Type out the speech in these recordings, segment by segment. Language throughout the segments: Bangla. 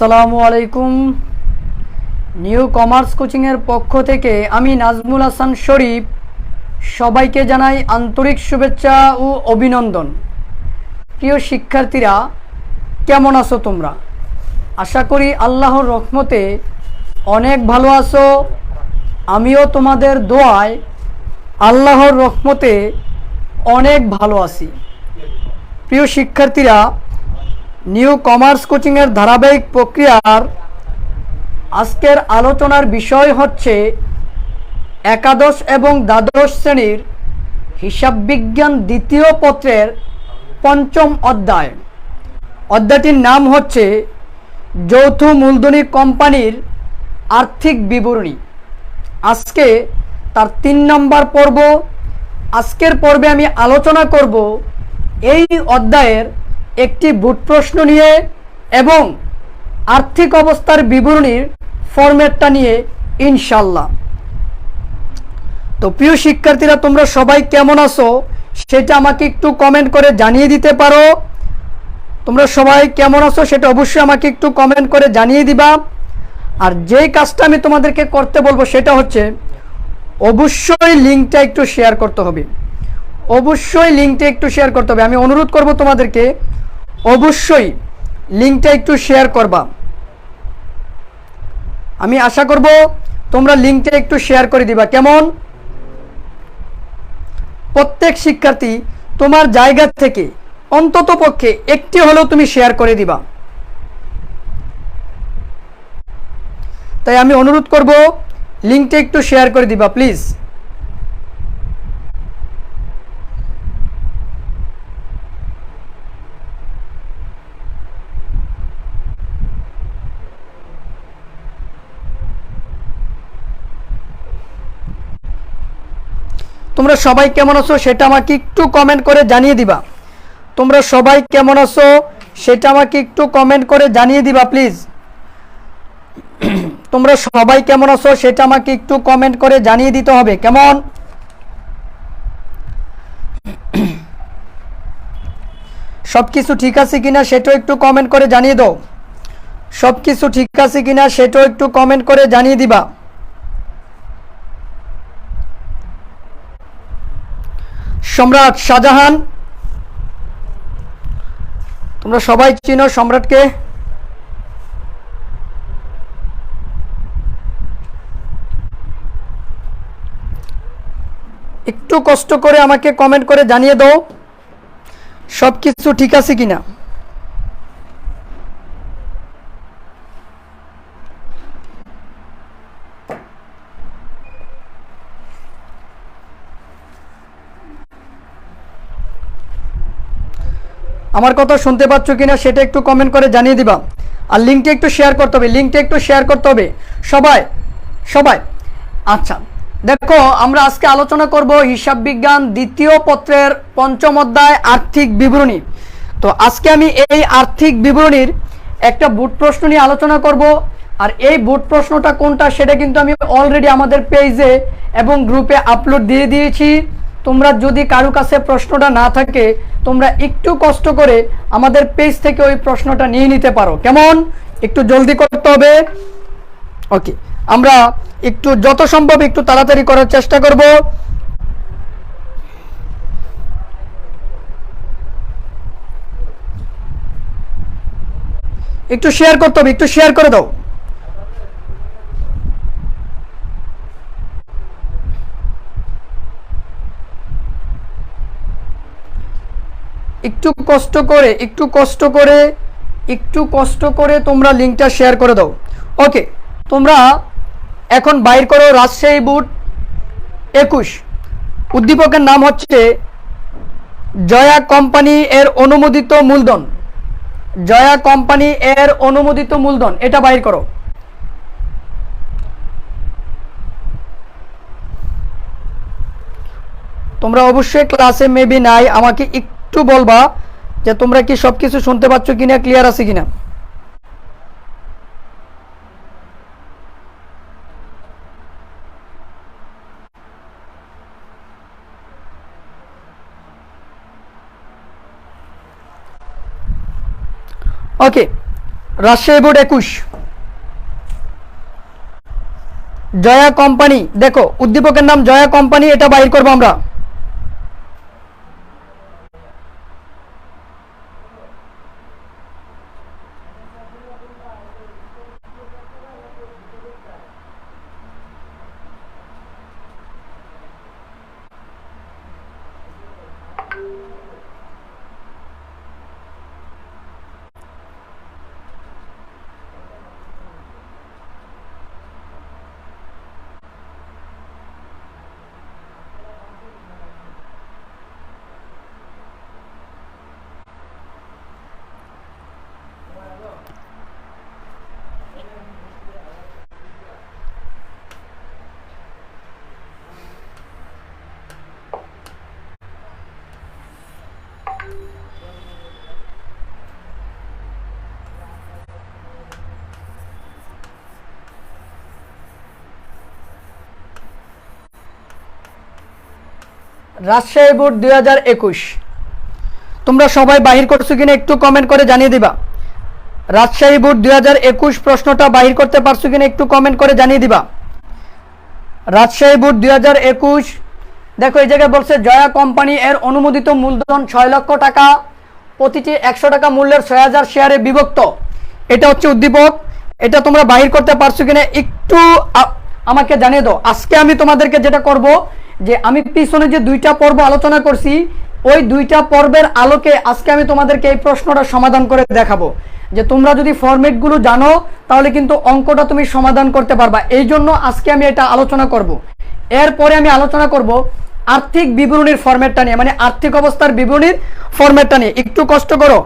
আসসালামু আলাইকুম। নিউ কমার্স কোচিংয়ের পক্ষ থেকে আমি নাজমুল হাসান শরীফ সবাইকে জানাই আন্তরিক শুভেচ্ছা ও অভিনন্দন। প্রিয় শিক্ষার্থীরা, কেমন আছো তোমরা? আশা করি আল্লাহর রহমতে অনেক ভালো আছো। আমিও তোমাদের দোয়ায় আল্লাহর রহমতে অনেক ভালো আছি। প্রিয় শিক্ষার্থীরা, নিউ কমার্স কোচিংয়ের ধারাবাহিক প্রক্রিয়ার আজকের আলোচনার বিষয় হচ্ছে একাদশ এবং দ্বাদশ শ্রেণীর হিসাব বিজ্ঞান দ্বিতীয় পত্রের পঞ্চম অধ্যায়। অধ্যায়টির নাম হচ্ছে যৌথ মূলধনী কোম্পানির আর্থিক বিবরণী। আজকে তার 3 নম্বর পর্ব। আজকের পর্বে আমি আলোচনা করব এই অধ্যায়ের একটি বোর্ড প্রশ্ন নিয়ে এবং আর্থিক অবস্থার বিবরণীর ফরম্যাটটা নিয়ে ইনশাল্লাহ। তো প্রিয় শিক্ষার্থীরা, তোমরা সবাই কেমন আছো সেটা আমাকে একটু কমেন্ট করে জানিয়ে দিতে পারো। তোমরা সবাই কেমন আছো সেটা অবশ্যই আমাকে একটু কমেন্ট করে জানিয়ে দিবা। আর যেই কাজটা আমি তোমাদেরকে করতে বলবো সেটা হচ্ছে অবশ্যই লিঙ্কটা একটু শেয়ার করতে হবে। অবশ্যই লিঙ্কটা একটু শেয়ার করতে হবে। আমি অনুরোধ করব তোমাদেরকে অবশ্যই লিঙ্কটা একটু শেয়ার করবা। আমি আশা করব তোমরা লিঙ্কটা একটু শেয়ার করে দিবা। কেমন? প্রত্যেক শিক্ষার্থী তোমার জায়গা থেকে অন্তত পক্ষে একটি হলেও তুমি শেয়ার করে দিবা। তাই আমি অনুরোধ করব লিঙ্কটা একটু শেয়ার করে দিবা প্লিজ। তোমরা সবাই কেমন আছো সেটা আমাকে একটু কমেন্ট করে জানিয়ে দিবা। তোমরা সবাই কেমন আছো সেটা আমাকে একটু কমেন্ট করে জানিয়ে দিবা প্লিজ। তোমরা সবাই কেমন আছো সেটা আমাকে একটু কমেন্ট করে জানিয়ে দিতে হবে। কেমন? সব কিছু ঠিক আছে কিনা সেটাও একটু কমেন্ট করে জানিয়ে দাও। সব কিছু ঠিক আছে কিনা সেটাও একটু কমেন্ট করে জানিয়ে দিবা। সম্রাট শাহজাহান, তোমরা সবাই চিনো সম্রাটকে। একটু কষ্ট করে আমাকে কমেন্ট করে জানিয়ে দাও সব কিছু ঠিক আছে কিনা। আমার কথা শুনতে পাচ্ছ কিনা সেটা একটু কমেন্ট করে জানিয়ে দিবা। আর লিঙ্কটা একটু শেয়ার করতে হবে। লিঙ্কটা একটু শেয়ার করতে হবে সবাই সবাই। আচ্ছা, দেখো, আমরা আজকে আলোচনা করব হিসাব বিজ্ঞান দ্বিতীয় পত্রের পঞ্চম অধ্যায় আর্থিক বিবরণী। তো আজকে আমি এই আর্থিক বিবরণীর একটা বোর্ড প্রশ্ন নিয়ে আলোচনা করব। আর এই বোর্ড প্রশ্নটা কোনটা সেটা কিন্তু আমি অলরেডি আমাদের পেজে এবং গ্রুপে আপলোড দিয়ে দিয়েছি। তোমরা যদি কারো কাছে প্রশ্নটা না থাকে তোমরা একটু কষ্ট করে আমাদের পেজ থেকে ওই প্রশ্নটা নিয়ে নিতে পারো। কেমন? একটু জলদি করতে হবে। ওকে, আমরা একটু যত সম্ভব একটু তাড়াতাড়ি করার চেষ্টা করব। একটু শেয়ার করতে হবে, একটু শেয়ার করে দাও। একটু কষ্ট করে একটু কষ্ট করে একটু কষ্ট করে তোমরা লিঙ্কটা শেয়ার করে দাও। ওকে, তোমরা এখন বাইর করো রাজশাহী বোর্ড 21। উদ্দীপকের নাম হচ্ছে জয়া কোম্পানি এর অনুমোদিত মূলধন। জয়া কোম্পানি এর অনুমোদিত মূলধন, এটা বাইর করো। তোমরা অবশ্যই ক্লাসে মেবি নাই, আমাকে একটু বলবা যে তোমরা কি সবকিছু শুনতে পাচ্ছ কিনা, ক্লিয়ার আছে কিনা। ওকে, রাজশাহী বোর্ড 21। জয়া কোম্পানি, দেখো উদ্দীপকের নাম জয়া কোম্পানি, এটা বাইর করবো আমরা। রাজশাহী বোর্ড 2021, তোমরা সবাই বাহির করছো কিনা একটু কমেন্ট করে জানিয়ে দিবা। রাজশাহী বোর্ড 2021 প্রশ্নটা বাহির করতে পারছো কিনা একটু কমেন্ট করে জানিয়ে দিবা। রাজশাহী বোর্ড 2021, দেখো এই জায়গায় বলছে জয়া কোম্পানি এর অনুমোদিত মূলধন 6 লক্ষ টাকা, প্রতিটি 100 টাকা মূল্যের 6000 শেয়ারে বিভক্ত। এটা হচ্ছে উদ্দীপক। এটা তোমরা বাহির করতে পারছো কিনা একটু আমাকে জানিয়ে দাও। আজকে আমি তোমাদেরকে যেটা করব, যে আমি পিছনে যে 2টা পর্ব আলোচনা করছি, ওই 2টা পর্বের আলোকে আজকে আমি তোমাদেরকে এই প্রশ্নটা সমাধান করে দেখাবো। যে তোমরা যদি ফরম্যাটগুলো জানো তাহলে কিন্তু অঙ্কটা তুমি সমাধান করতে পারবা। এই জন্য আজকে আমি এটা আলোচনা করব। এরপরে আমি আলোচনা করব আর্থিক বিবরণীর ফরম্যাটটা নিয়ে, মানে আর্থিক অবস্থার বিবরণীর ফরম্যাটটা নিয়ে। একটু কষ্ট করো,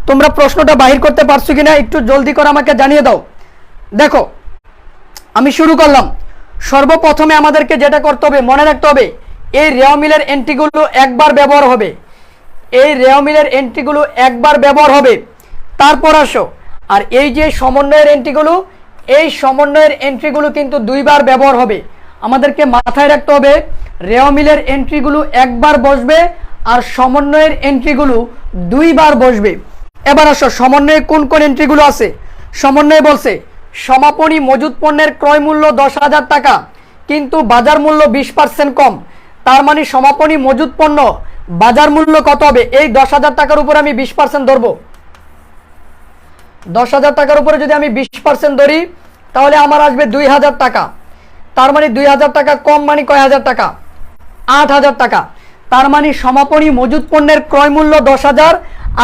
তোমরা প্রশ্নটা বাহির করতে পারছো কিনা একটু জলদি করে আমাকে জানিয়ে দাও। দেখো আমি শুরু করলাম। সর্বপ্রথমে আমাদেরকে যেটা করতে হবে, মনে রাখতে হবে, এই রেও মিলের এন্ট্রিগুলো একবার ব্যবহার হবে। এই রেও মিলের এন্ট্রিগুলো একবার ব্যবহার হবে। তারপর আসো, আর এই যে সমন্বয়ের এন্ট্রিগুলো, এই সমন্বয়ের এন্ট্রিগুলো কিন্তু 2বার ব্যবহার হবে। আমাদেরকে মাথায় রাখতে হবে রেও মিলের এন্ট্রিগুলো একবার বসবে আর সমন্বয়ের এন্ট্রিগুলো 2বার বসবে। এবার আসো সমন্বয়ে কোন কোন এন্ট্রিগুলো আছে। সমন্বয়ে বলছে সমাপনী মজুদ পণ্যের ক্রয় মূল্য 10,000 টাকা, কিন্তু বাজার মূল্য 20% কম। তার মানে সমাপনী মজুদ পণ্য বাজার মূল্য কত হবে? এই 10,000 টাকার উপরে আমি 20% ধরবো। 10,000 টাকার উপরে যদি আমি 20% ধরি তাহলে আমার আসবে 2,000 টাকা। তার মানে 2,000 টাকা কম মানে কয় হাজার টাকা? 8,000 টাকা। তার মানে সমাপনী মজুদ পণ্যের ক্রয় মূল্য 10,000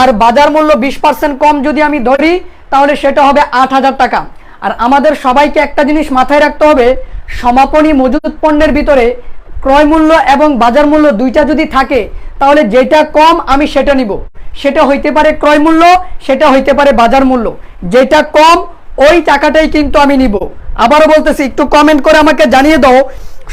আর বাজার মূল্য 20% কম যদি আমি ধরি তাহলে সেটা হবে 8,000 টাকা। আর আমাদের সবাইকে একটা জিনিস মাথায় রাখতে হবে, সমাপনী মজুদ পণ্যের ভিতরে ক্রয় মূল্য এবং বাজার মূল্য 2টা যদি থাকে তাহলে যেটা কম আমি সেটা নিব। সেটা হইতে পারে ক্রয় মূল্য, সেটা হইতে পারে বাজার মূল্য। যেটা কম ওই টাকাটাই কিন্তু আমি নিব। আবারও বলতেছি, একটু কমেন্ট করে আমাকে জানিয়ে দাও,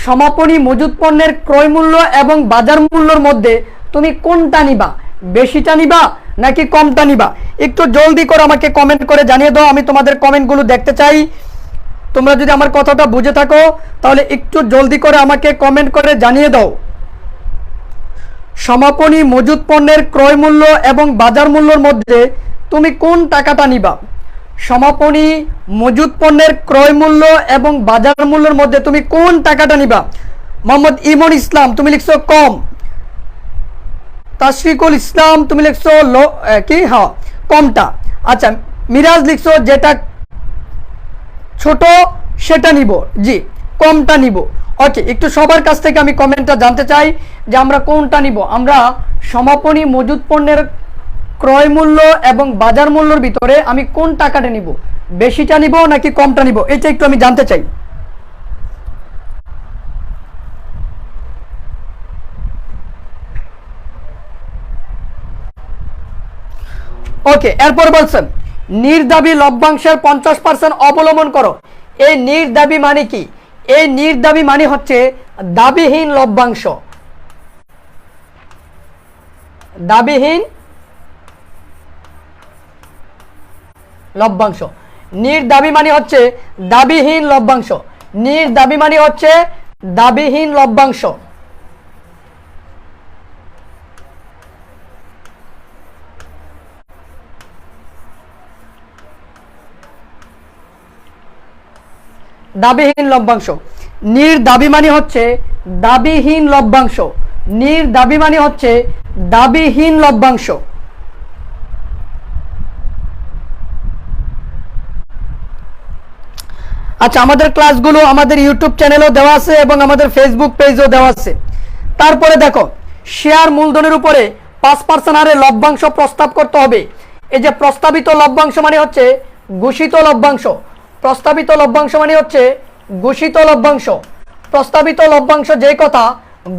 সমাপনী মজুদ পণ্যের ক্রয় মূল্য এবং বাজার মূল্যর মধ্যে তুমি কোনটা নিবা? বেশিটা নিবা নাকি কমটা নিবা? একটু জলদি করে আমাকে কমেন্ট করে জানিয়ে দাও, আমি তোমাদের কমেন্টগুলো দেখতে চাই। তোমরা যদি আমার কথাটা বুঝে থাকো তাহলে একটু জলদি করে আমাকে কমেন্ট করে জানিয়ে দাও। সমাপনী মজুদ পণ্যের ক্রয় মূল্য এবং বাজার মূল্যর মধ্যে তুমি কোন টাকাটা নিবা? সমাপনী মজুদ পণ্যের ক্রয় মূল্য এবং বাজার মূল্যের মধ্যে তুমি কোন টাকাটা নিবা? মোহাম্মদ ইমন ইসলাম তুমি লিখছো কম। তাশরিকুল ইসলাম তুমি লিখছো কি, হ্যাঁ কমটা। আচ্ছা মিরাজ লিখছো যেটা ছোট সেটা নিব, জি কমটা নিব। ওকে, একটু সবার কাছ থেকে আমি কমেন্টটা জানতে চাই যে আমরা কোনটা নিব। আমরা সমাপনী মজুদ পণ্যের ক্রয় মূল্য এবং বাজার মূল্যর ভিতরে আমি কোন টাকাটা নিব? বেশিটা নিব নাকি কমটা নিব? এটা একটু আমি জানতে চাই। ওকে, এরপর বলছেন নির্দাবী লভ্যাংশের 50% অবলম্বন করো। এই নির্দাবী মানে কি? এই নির্দাবী মানে হচ্ছে দাবিহীন লভ্যাংশ। দাবিহীন লভ্যাংশ। নির্দাবী মানে হচ্ছে দাবিহীন লভ্যাংশ। নির্দাবী মানে হচ্ছে দাবিহীন লভ্যাংশ। দাবিহীন লভ্যাংশ। নির্দাবি মানে হচ্ছে দাবিহীন লভ্যাংশ। নির্দাবি মানে হচ্ছে দাবিহীন লভ্যাংশ। আচ্ছা, আমাদের ক্লাসগুলো আমাদের ইউটিউব চ্যানেলেও দেওয়া আছে এবং আমাদের ফেসবুক পেজেও দেওয়া আছে। তারপরে দেখো, শেয়ার মূলধনের উপরে 5% হারে লভ্যাংশ প্রস্তাব করতে হবে। এই যে প্রস্তাবিত লভ্যাংশ মানে হচ্ছে ঘোষিত লভ্যাংশ। প্রস্তাবিত লভ্যাংশ মানে হচ্ছে ঘোষিত লভ্যাংশ। প্রস্তাবিত লভ্যাংশ যেই কথা,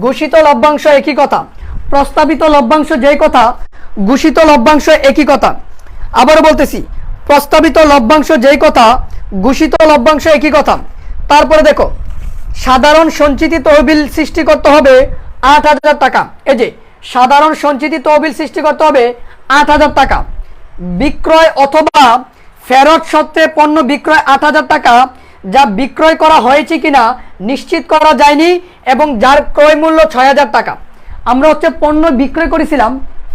ঘোষিত লভ্যাংশ একই কথা। প্রস্তাবিত লভ্যাংশ যেই কথা, ঘোষিত লভ্যাংশ একই কথা। আবারও বলতেছি, প্রস্তাবিত লভ্যাংশ যেই কথা, ঘোষিত লভ্যাংশ একই কথা। তারপরে দেখো, সাধারণ সঞ্চিতি তহবিল সৃষ্টি করতে হবে 8,000 টাকা। এই যে সাধারণ সঞ্চিতি তহবিল সৃষ্টি করতে হবে 8,000 টাকা। বিক্রয় অথবা ফেরত সত্ত্বে পণ্য বিক্রয় 8,000 টাকা, যা বিক্রয় করা হয়েছে কিনা নিশ্চিত করা যায়নি এবং যার ক্রয় মূল্য 6,000 টাকা। আমরা হচ্ছে পণ্য বিক্রয় করেছিলাম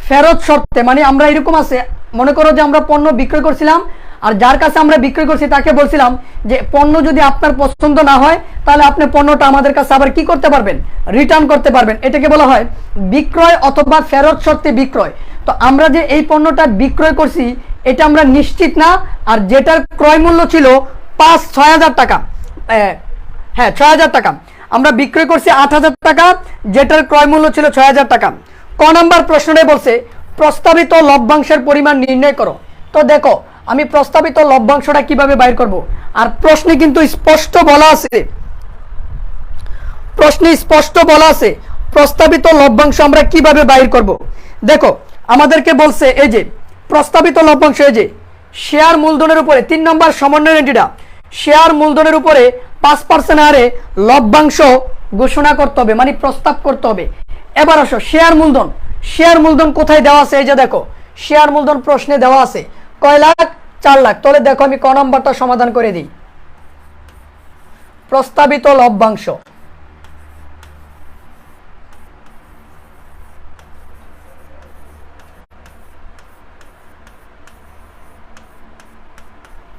ফেরত শর্তে, মানে আমরা এরকম আছে, মনে করো যে আমরা পণ্য বিক্রয় করছিলাম আর যার কাছে আমরা বিক্রয় করছি তাকে বলছিলাম যে পণ্য যদি আপনার পছন্দ না হয় তাহলে আপনি পণ্যটা আমাদের কাছে আবার কি করতে পারবেন, রিটার্ন করতে পারবেন। এটাকে বলা হয় বিক্রয় অথবা ফেরত শর্তে বিক্রয়। তো আমরা যে এই পণ্যটা বিক্রয় করছি এটা আমরা নিশ্চিত না, আর যেটার ক্রয় মূল্য ছিল 6,000 টাকা, হ্যাঁ 6,000 টাকা, আমরা বিক্রয় করছি 8,000 টাকা, যেটার ক্রয় মূল্য ছিল 6,000 টাকা। ক নম্বর প্রশ্নটাই বলছে প্রস্তাবিত লভ্যাংশের পরিমাণ নির্ণয় করো। তো দেখো, আমি প্রস্তাবিত লভ্যাংশটা কিভাবে বাইর করব, আর প্রশ্নে কিন্তু স্পষ্ট বলা আছে, প্রশ্নে স্পষ্ট বলা আছে প্রস্তাবিত লভ্যাংশ আমরা কিভাবে বাইর করব। দেখো, আমাদেরকে বলছে এই যে প্রস্তাবিত লভ্যাংশ, এই যে শেয়ার মূলধনের উপরে 3 নম্বর সমন্বয় এন্ট্রিটা, শেয়ার মূলধনের উপরে 5% হারে লভ্যাংশ ঘোষণা করতে হবে, মানে প্রস্তাব করতে হবে। এবার আসো শেয়ার মূলধন। শেয়ার মূলধন কোথায় দেওয়া আছে? এই যে দেখো, শেয়ার মূলধন প্রশ্নে দেওয়া আছে কয় লাখ? 4 লাখ। তাহলে দেখো আমি ক নম্বরটা সমাধান করে দিই। প্রস্তাবিত লভ্যাংশ,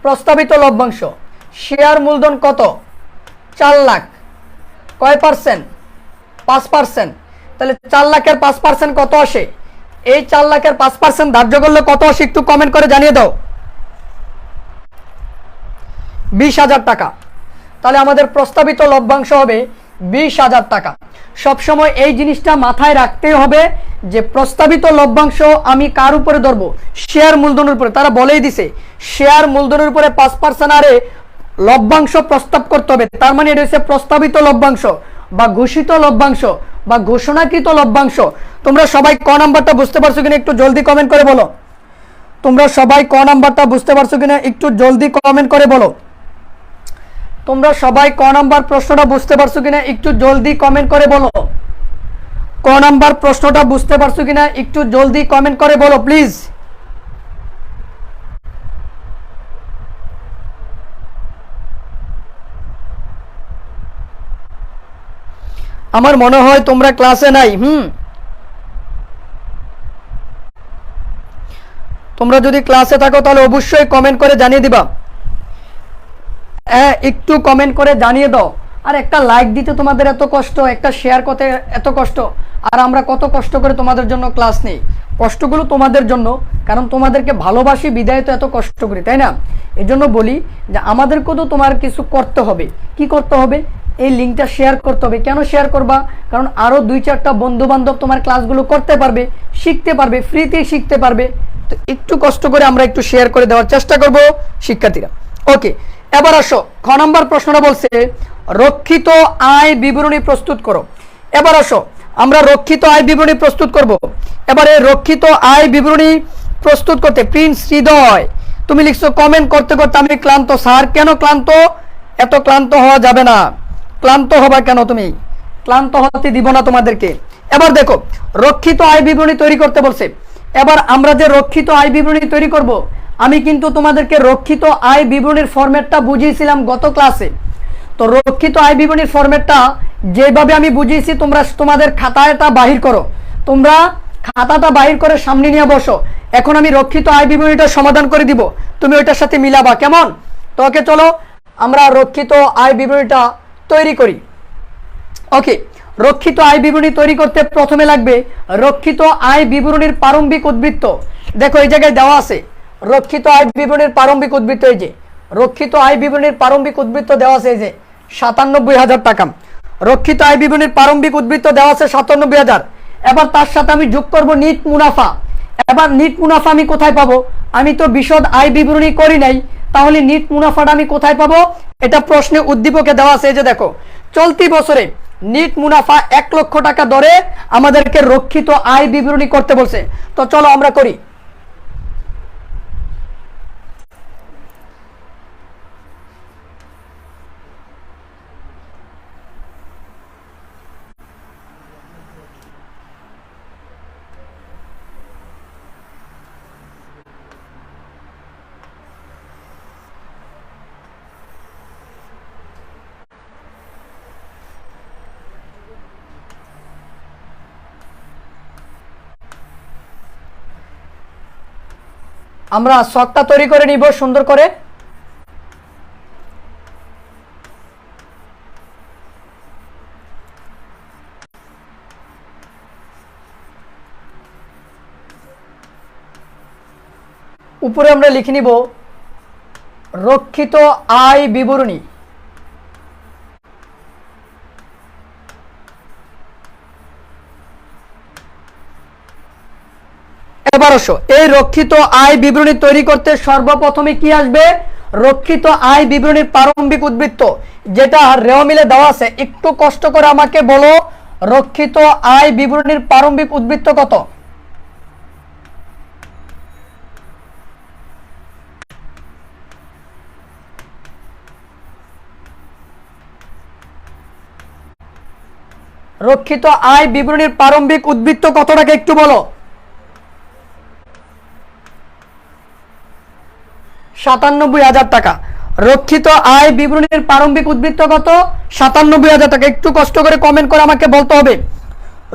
প্রস্তাবিত লভ্যাংশ শেয়ার মূলধন কত? 4 লাখ। কয় পার্সেন্ট? 5%। তাহলে 4 লাখের 5% কত আসে? এই 4 লাখের 5% ধার্য করলে কত আসে একটু কমেন্ট করে জানিয়ে দাও। 20,000 টাকা। তাহলে আমাদের প্রস্তাবিত লভ্যাংশ হবে 20,000 টাকা। সবসময় এই জিনিসটা মাথায় রাখতে হবে যে প্রস্তাবিত লভ্যাংশ আমি কার উপরে ধরবো? শেয়ার মূলধনের উপরে। তারা বলেই দিছে শেয়ার মূলধনের উপরে 5% হারে লভ্যাংশ প্রস্তাব করতে হবে। তার মানে এটা হচ্ছে প্রস্তাবিত লভ্যাংশ বা ঘোষিত লভ্যাংশ বা ঘোষণাকৃত লভ্যাংশ। তোমরা সবাই ক নাম্বারটা বুঝতে পারছো কিনা একটু জলদি কমেন্ট করে বলো। তোমরা সবাই ক নাম্বারটা বুঝতে পারছো কিনা একটু জলদি কমেন্ট করে বলো। তোমরা সবাই ক নাম্বার প্রশ্নটা বুঝতে পারছো কিনা একটু জলদি কমেন্ট করে বলো। ক নাম্বার প্রশ্নটা বুঝতে পারছো কিনা একটু জলদি কমেন্ট করে বলো প্লিজ। আমার মনে হয় তোমরা ক্লাসে নাই। তোমরা যদি ক্লাসে থাকো তাহলে অবশ্যই কমেন্ট করে জানিয়ে দিবা। একটু কমেন্ট করে জানিয়ে দাও। আর একটা লাইক দিতে তোমাদের এত কষ্ট, একটা শেয়ার করতে এত কষ্ট, আর আমরা কত কষ্ট করে তোমাদের জন্য ক্লাস নেই। কষ্টগুলো তোমাদের জন্য, কারণ তোমাদেরকে ভালোবাসি বিদায় তো এত কষ্ট করি, তাই না? এই জন্য বলি যে আমাদেরকেও তো তোমার কিছু করতে হবে। কি করতে হবে? এই লিঙ্কটা শেয়ার করতে হবে। কেন শেয়ার করবা? কারণ আরও 2-4টা বন্ধু বান্ধব তোমার ক্লাসগুলো করতে পারবে, শিখতে পারবে, ফ্রিতে শিখতে পারবে। তো একটু কষ্ট করে আমরা একটু শেয়ার করে দেওয়ার চেষ্টা করব শিক্ষার্থীরা। ওকে, এবার আসো খ নম্বর প্রশ্নটা বলছে রক্ষিত আয় বিবরণী প্রস্তুত করো। এবার আসো আমরা রক্ষিত আয় বিবরণী প্রস্তুত করব। এবারে রক্ষিত আয় বিবরণী প্রস্তুত করতে প্রিন্স হৃদয় তুমি লিখছো কমেন্ট করতে করতে আমি ক্লান্ত। স্যার কেন ক্লান্ত? এত ক্লান্ত হওয়া যাবে না। ক্লান্ত হবা কেন? তুমি ক্লান্ত হতে দিব না তোমাদেরকে। এবার দেখো রক্ষিত আয় বিবরণী তৈরি করতে বলছে। এবার আমরা যে রক্ষিত আয় বিবরণী তৈরি করব, আমি কিন্তু তোমাদেরকে রক্ষিত আয় বিবরণীর ফরম্যাটটা বুঝিয়েছিলাম গত ক্লাসে। তো রক্ষিত আয় বিবরণীর ফরম্যাটটা যেভাবে আমি বুঝিয়েছি তোমরা তোমাদের খাতাটা বাহির করো। তোমরা খাতাটা বাহির করে সামনে নিয়ে বসো। এখন আমি রক্ষিত আয় বিবরণীটা সমাধান করে দিব, তুমি ওইটার সাথে মিলাবা, কেমন? তো ওকে চলো আমরা রক্ষিত আয় বিবরণীটা তৈরি করি। ওকে, রক্ষিত আয় বিবরণী তৈরি করতে প্রথমে লাগবে রক্ষিত আয় বিবরণীর প্রারম্ভিক উদ্বৃত্ত। দেখো এই জায়গায় দেওয়া আছে রক্ষিত আয় বিবরণীর প্রারম্ভিক উদ্বৃত্ত। এই যে রক্ষিত আয় বিবরণীর প্রারম্ভিক উদ্বৃত্ত দেওয়া আছে এই যে ৯৭,০০০ টাকা। রক্ষিত আয় বিবরণীর প্রারম্ভিক উদ্বৃত্ত দেওয়া আছে ৯৭,০০০। এবার তার সাথে আমি যোগ করব নিট মুনাফা। এবার নিট মুনাফা আমি কোথায় পাবো? আমি তো বিশদ আয় বিবরণী করি নাই, তাহলে নিট মুনাফাটা আমি কোথায় পাবো? এটা প্রশ্নে উদ্দীপকে দেওয়া আছে। এই যে দেখো চলতি বছরে নিট মুনাফা ১,০০,০০০ টাকা দরে আমাদেরকে রক্ষিত আয় বিবরণী করতে বলছে। তো চলো আমরা করি। আমরা ছকটা তৈরি করে নিব সুন্দর করে। উপরে আমরা লিখে নিব রক্ষিত আয় বিবরণী। এবার আসো, এই রক্ষিত আয় বিবরণী তৈরি করতে সর্বপ্রথমে কি আসবে? রক্ষিত আয় বিবরণীর প্রারম্ভিক উদ্বৃত্ত, যেটা রেও মিলে দেওয়া আছে। একটু কষ্ট করে আমাকে বলো রক্ষিত আয় বিবরণীর প্রারম্ভিক উদ্বৃত্ত কত? রক্ষিত আয় বিবরণীর প্রারম্ভিক উদ্বৃত্ত কত টাকা একটু বলো। ৯৭,০০০ টাকা। রক্ষিত আয় বিবরণীর প্রারম্ভিক উদ্বৃত্ত কত? ৯৭,০০০ টাকা। একটু কষ্ট করে কমেন্ট করে আমাকে বলতে হবে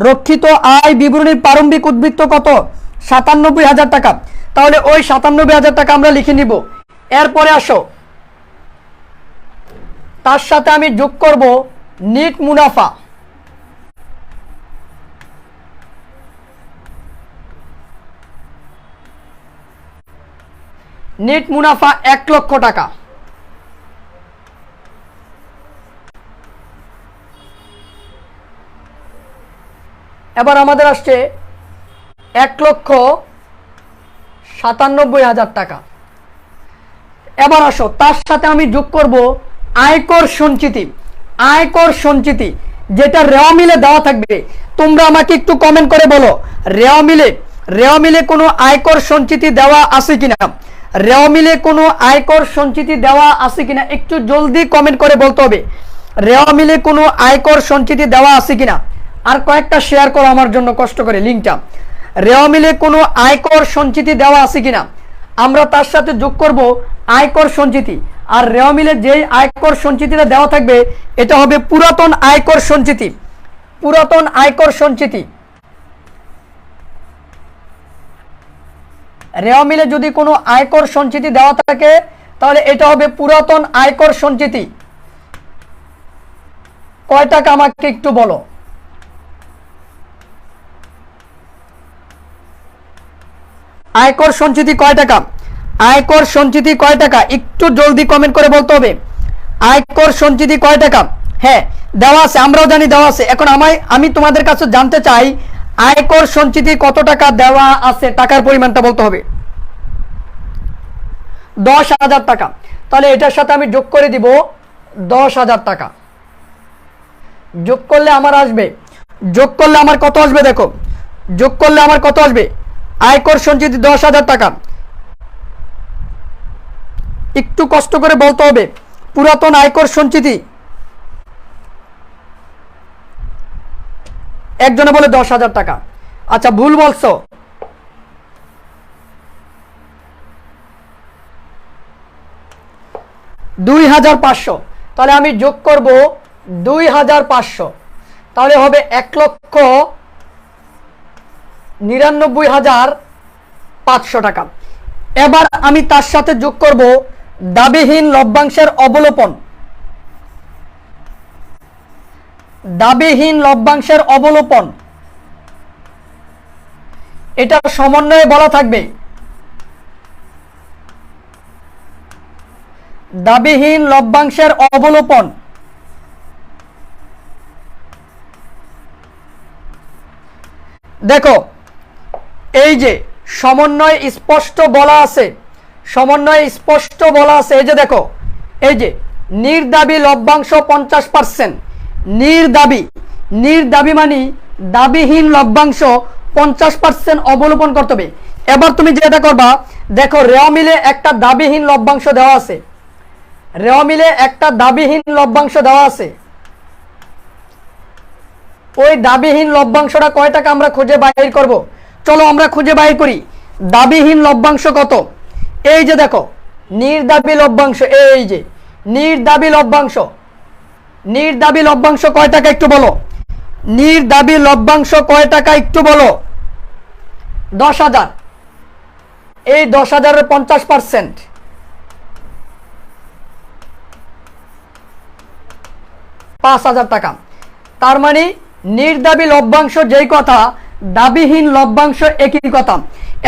রক্ষিত আয় বিবরণীর প্রারম্ভিক উদ্বৃত্ত কত? ৯৭,০০০ টাকা। তাহলে ওই ৯৭,০০০ টাকা আমরা লিখে নিব। এরপরে আসো, তার সাথে আমি যোগ করব নিট মুনাফা। নিট মুনাফা ১,০০,০০০ টাকা। এবার আমাদের আসছে ১,৯৭,০০০ টাকা। এবার আসো, তার সাথে আমি যোগ করব আয়কর সঞ্চিতি। আয়কর সঞ্চিতি যেটা রেও মিলে দেওয়া থাকবে। তোমরা আমাকে একটু কমেন্ট করে বলো রেও মিলে কোনো আয়কর সঞ্চিতি দেওয়া আছে কিনা? রেও মিলে কোনো আয়কর সঞ্চিতি দেওয়া আছে কিনা একটু জলদি কমেন্ট করে বলতে হবে। রেও মিলে কোনো আয়কর সঞ্চিতি দেওয়া আছে কিনা? আর কয়েকটা শেয়ার করো আমার জন্য কষ্ট করে লিঙ্কটা। রেও মিলে কোনো আয়কর সঞ্চিতি দেওয়া আছে কিনা? আমরা তার সাথে যোগ করব আয়কর সঞ্চিতি। আর রেও মিলে যেই আয়কর সঞ্চিতিটা দেওয়া থাকবে এটা হবে পুরাতন আয়কর সঞ্চিতি। পুরাতন আয়কর সঞ্চিতি। রেও মিলে যদি কোনো আয়কর সঞ্চিতি দেওয়া থাকে তাহলে এটা হবে পুরাতন আয়কর সঞ্চিতি। কয় টাকা আমাকে একটু বলো। আয়কর সঞ্চিতি কয় টাকা? আয়কর সঞ্চিতি কয় টাকা একটু জলদি কমেন্ট করে বলতে হবে। আয়কর সঞ্চিতি কয় টাকা? হ্যাঁ দেওয়া আছে, আমরাও জানি দেওয়া আছে। এখন আমি তোমাদের কাছে জানতে চাই আয়কর সঞ্চিতি কত টাকা দেওয়া আছে, টাকার পরিমাণটা বলতে হবে। ১০,০০০ টাকা। তাহলে এটার সাথে আমি যোগ করে দিব ১০,০০০ টাকা। যোগ করলে আমার আসবে, যোগ করলে আমার কত আসবে দেখো, যোগ করলে আমার কত আসবে? আয়কর সঞ্চিতি ১০,০০০ টাকা। একটু কষ্ট করে বলতে হবে পুরাতন আয়কর সঞ্চিতি। একজনে বলে ১০,০০০ টাকা। আচ্ছা ভুল বলছো, ২,৫০০। তাহলে আমি যোগ করব ২,৫০০। তাহলে হবে ১,৯৯,৫০০ টাকা। এবার আমি তার সাথে যোগ করব দাবিহীন লভ্যাংশের অবলোপন। দাবিহীন লভ্যাংশের অবলোপন, এটা সমন্বয়ে বলা থাকবে। দাবিহীন লভ্যাংশের অবলোপন। দেখো এই যে সমন্বয় স্পষ্ট বলা আছে, সমন্বয় স্পষ্ট বলা আছে। এই যে দেখো, এই যে নির্দাবি লভ্যাংশ 50%, নির্দাবি, নির্দাবি মানে দাবিহীন লভ্যাংশ 50% অবলোপন করতে হবে। এবার তুমি যেটা করবা, দেখো রেওয়া মিলে একটা দাবিহীন লভ্যাংশ দেওয়া আছে, রেওয়া মিলে একটা দাবিহীন লভ্যাংশ দেওয়া আছে। ওই দাবিহীন লভ্যাংশটা কয় টাকা আমরা খুঁজে বাইর করব। চলো আমরা খুঁজে বাইর করি দাবিহীন লভ্যাংশ কত। এই যে দেখো নির্দাবি লভ্যাংশ, এই যে নির্দাবি লভ্যাংশ, নির্দাবি লভ্যাংশ কয় টাকা একটু বলো, নির্দাবি লভ্যাংশ কয় টাকা একটু বলো। 10,000, এই 10,000-এর 50% 5,000 টাকা। তার মানে নির্দাবি লভ্যাংশ যেই কথা, দাবিহীন লভ্যাংশ একই কথা।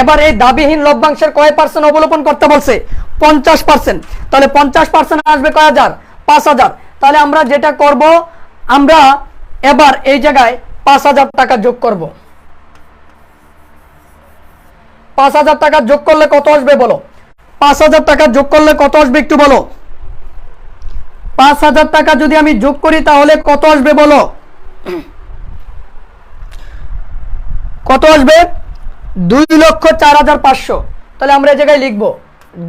এবার এই দাবিহীন লভ্যাংশের কয় পার্সেন্ট অবলোপন করতে বলছে? 50%। তাহলে 50% আসবে কয় হাজার? 5,000। তাহলে আমরা যেটা করব, আমরা এবার এই জায়গায় 5,000 টাকা যোগ করব। 5,000 টাকা যোগ করলে কত আসবে বলো? 5,000 টাকা যোগ করলে কত আসবে একটু বলো। 5,000 টাকা যদি আমি যোগ করি তাহলে কত আসবে বলো? কত আসবে? 2,04,500। তাহলে আমরা এই জায়গায় লিখবো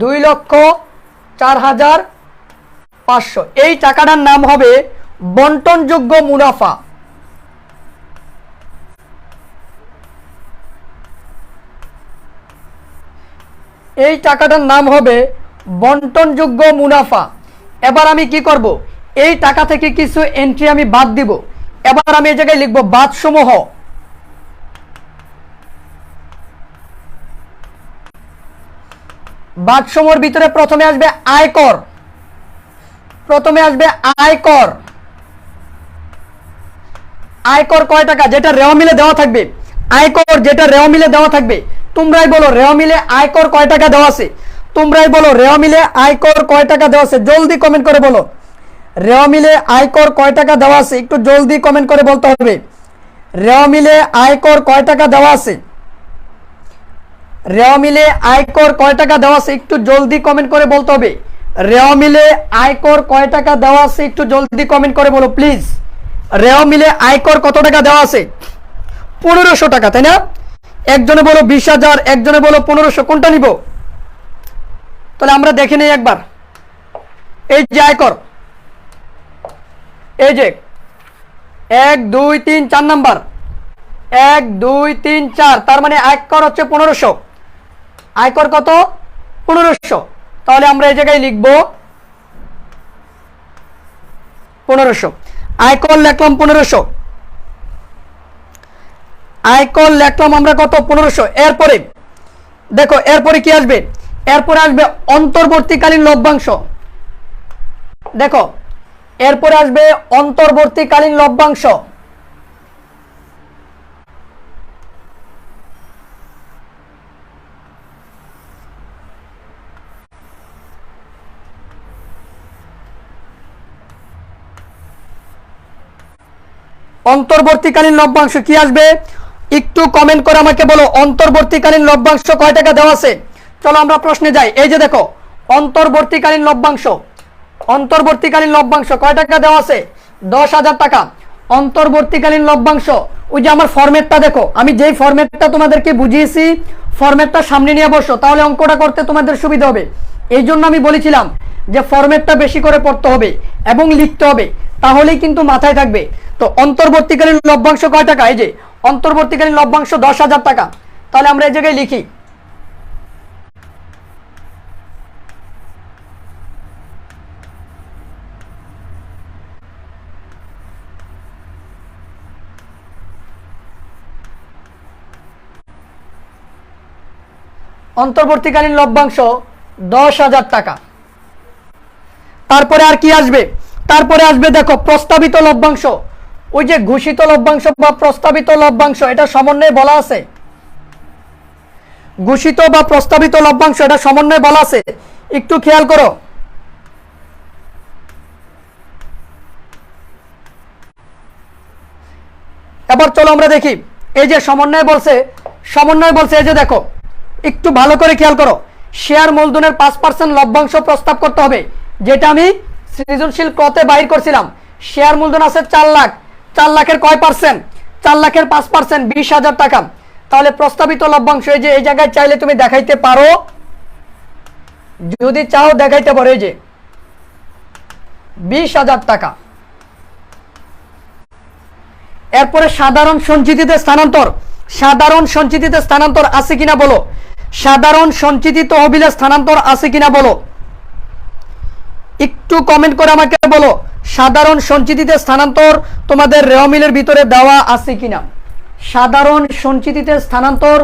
2,04,500। এই টাকাটার নাম হবে বন্টনযোগ্য মুনাফা। এই টাকাটার নাম হবে বন্টনযোগ্য মুনাফা। এবার আমি কি করব, এই টাকা থেকে কিছু এন্ট্রি আমি বাদ দিব। এবার আমি এই জায়গায় লিখবো বাদসমূহ। বাদসমূহের ভিতরে প্রথমে আসবে আয়কর, প্রথমে আসবে আয়কর। আয়কর কয় টাকা? যেটা রেওয়া মিলে দেওয়া থাকবে, আয়কর যেটা রেওয়া মিলে দেওয়া থাকবে। তোমরাই বলো রেওয়া মিলে আয়কর কয় টাকা দেওয়া আছে? তোমরাই বলো রেওয়া মিলে আয়কর কয় টাকা দেওয়া আছে? জলদি কমেন্ট করে বলো রেওয়া মিলে আয়কর কয় টাকা দেওয়া আছে, একটু জলদি কমেন্ট করে বলতে হবে। রেওয়া মিলে আয়কর কয় টাকা দেওয়া আছে? রেওয়া মিলে আয়কর কয় টাকা দেওয়া আছে? একটু জলদি কমেন্ট করে বলতে হবে। রেওয়া মিলে আয়কর কয় টাকা দেওয়া আছে? একটু জলদি কমেন্ট করে বলো প্লিজ। রেওয়া মিলে আয়কর কত টাকা দেওয়া আছে? 1500 টাকা, তাই না? একজনে বলো 20,000, একজনে বলো 1500, কোনটা নিব? তাহলে আমরা দেখে নেই একবার। এই যে আয়কর, এই যে 1 2 3 4 নাম্বার, 1 2 3 4, তার মানে আয়কর হচ্ছে 1500। আয়কর কত? 1500। তাহলে আমরা এই জায়গায় লিখবো 1500। আয়কর লিখলাম 1500, আয়কর লিখলাম আমরা কত? 1500। এরপরে দেখো এরপরে কি আসবে? এরপরে আসবে অন্তর্বর্তীকালীন লভ্যাংশ। দেখো এরপরে আসবে অন্তর্বর্তীকালীন লভ্যাংশ। অন্তর্বর্তীকালীন লভ্যাংশ কি আসবে? একটু কমেন্ট করে আমাকে বলো অন্তর্বর্তীকালীন লভ্যাংশ কয় টাকা দেওয়া আছে। চলো আমরা প্রশ্নে যাই। এই যে দেখো অন্তর্বর্তীকালীন লভ্যাংশ, অন্তর্বর্তীকালীন লভ্যাংশ কয় টাকা দেওয়া আছে? 10,000 টাকা। অন্তর্বর্তীকালীন লভ্যাংশ, ওই যে আমার ফরম্যাটটা দেখো, আমি যেই ফরম্যাটটা তোমাদেরকে বুঝিয়েছি ফরম্যাটটা সামনে নিয়ে বসো, তাহলে অঙ্কটা করতে তোমাদের সুবিধা হবে। এই জন্য আমি বলেছিলাম যে ফরম্যাটটা বেশি করে পড়তে হবে এবং লিখতে হবে, তাহলেই কিন্তু মাথায় থাকবে। তো অন্তর্বর্তীকালীন লভ্যাংশ কয় টাকা? এই যে অন্তর্বর্তীকালীন লভ্যাংশ 10,000 টাকা। তাহলে আমরা এই জায়গায় লিখি অন্তর্বর্তীকালীন লভ্যাংশ 10,000 টাকা। তারপরে আর কি আসবে? তারপরে আসবে দেখো প্রস্তাবিত লভ্যাংশ। ওই যে ঘোষিত লভ্যাংশ বা প্রস্তাবিত লভ্যাংশ, এটা সমন্বয়ে বলা আছে। ঘোষিত বা প্রস্তাবিত লভ্যাংশ এটা সমন্বয়ে বলা আছে, একটু খেয়াল করো। এবার চলো আমরা দেখি, এই যে সমন্বয় বলছে, এই যে দেখো একটু ভালো করে খেয়াল করো, শেয়ার মূলধনের 5% লভ্যাংশ প্রস্তাব করতে হবে, যেটা আমি সৃজনশীল ক্রতে বাইর করছিলাম। শেয়ার মূলধন আছে 4 লাখ, 4 লাখের কয় পার্সেন্ট? 4 লাখের 5%, 20,000 টাকা। তাহলে প্রস্তাবিত লভ্যাংশ এই যে এই জায়গায় চাইলে তুমি দেখাইতে পারো, যদি চাও দেখাইতে পারো, এই যে 20,000 টাকা। এরপরে সাধারণ সঞ্চিতিতে স্থানান্তর, সাধারণ সঞ্চিতিতে স্থানান্তর আছে কিনা বলো, সাধারণ সঞ্চিতি তহবিলে স্থানান্তর আছে কিনা বলো, একটু কমেন্ট করে আমাকে বলো। সাধারণ সঞ্চিতিতে স্থানান্তর তোমাদের রেওয়া মিলের ভিতরে দেওয়া আছে কিনা, সাধারণ সঞ্চিতিতে স্থানান্তর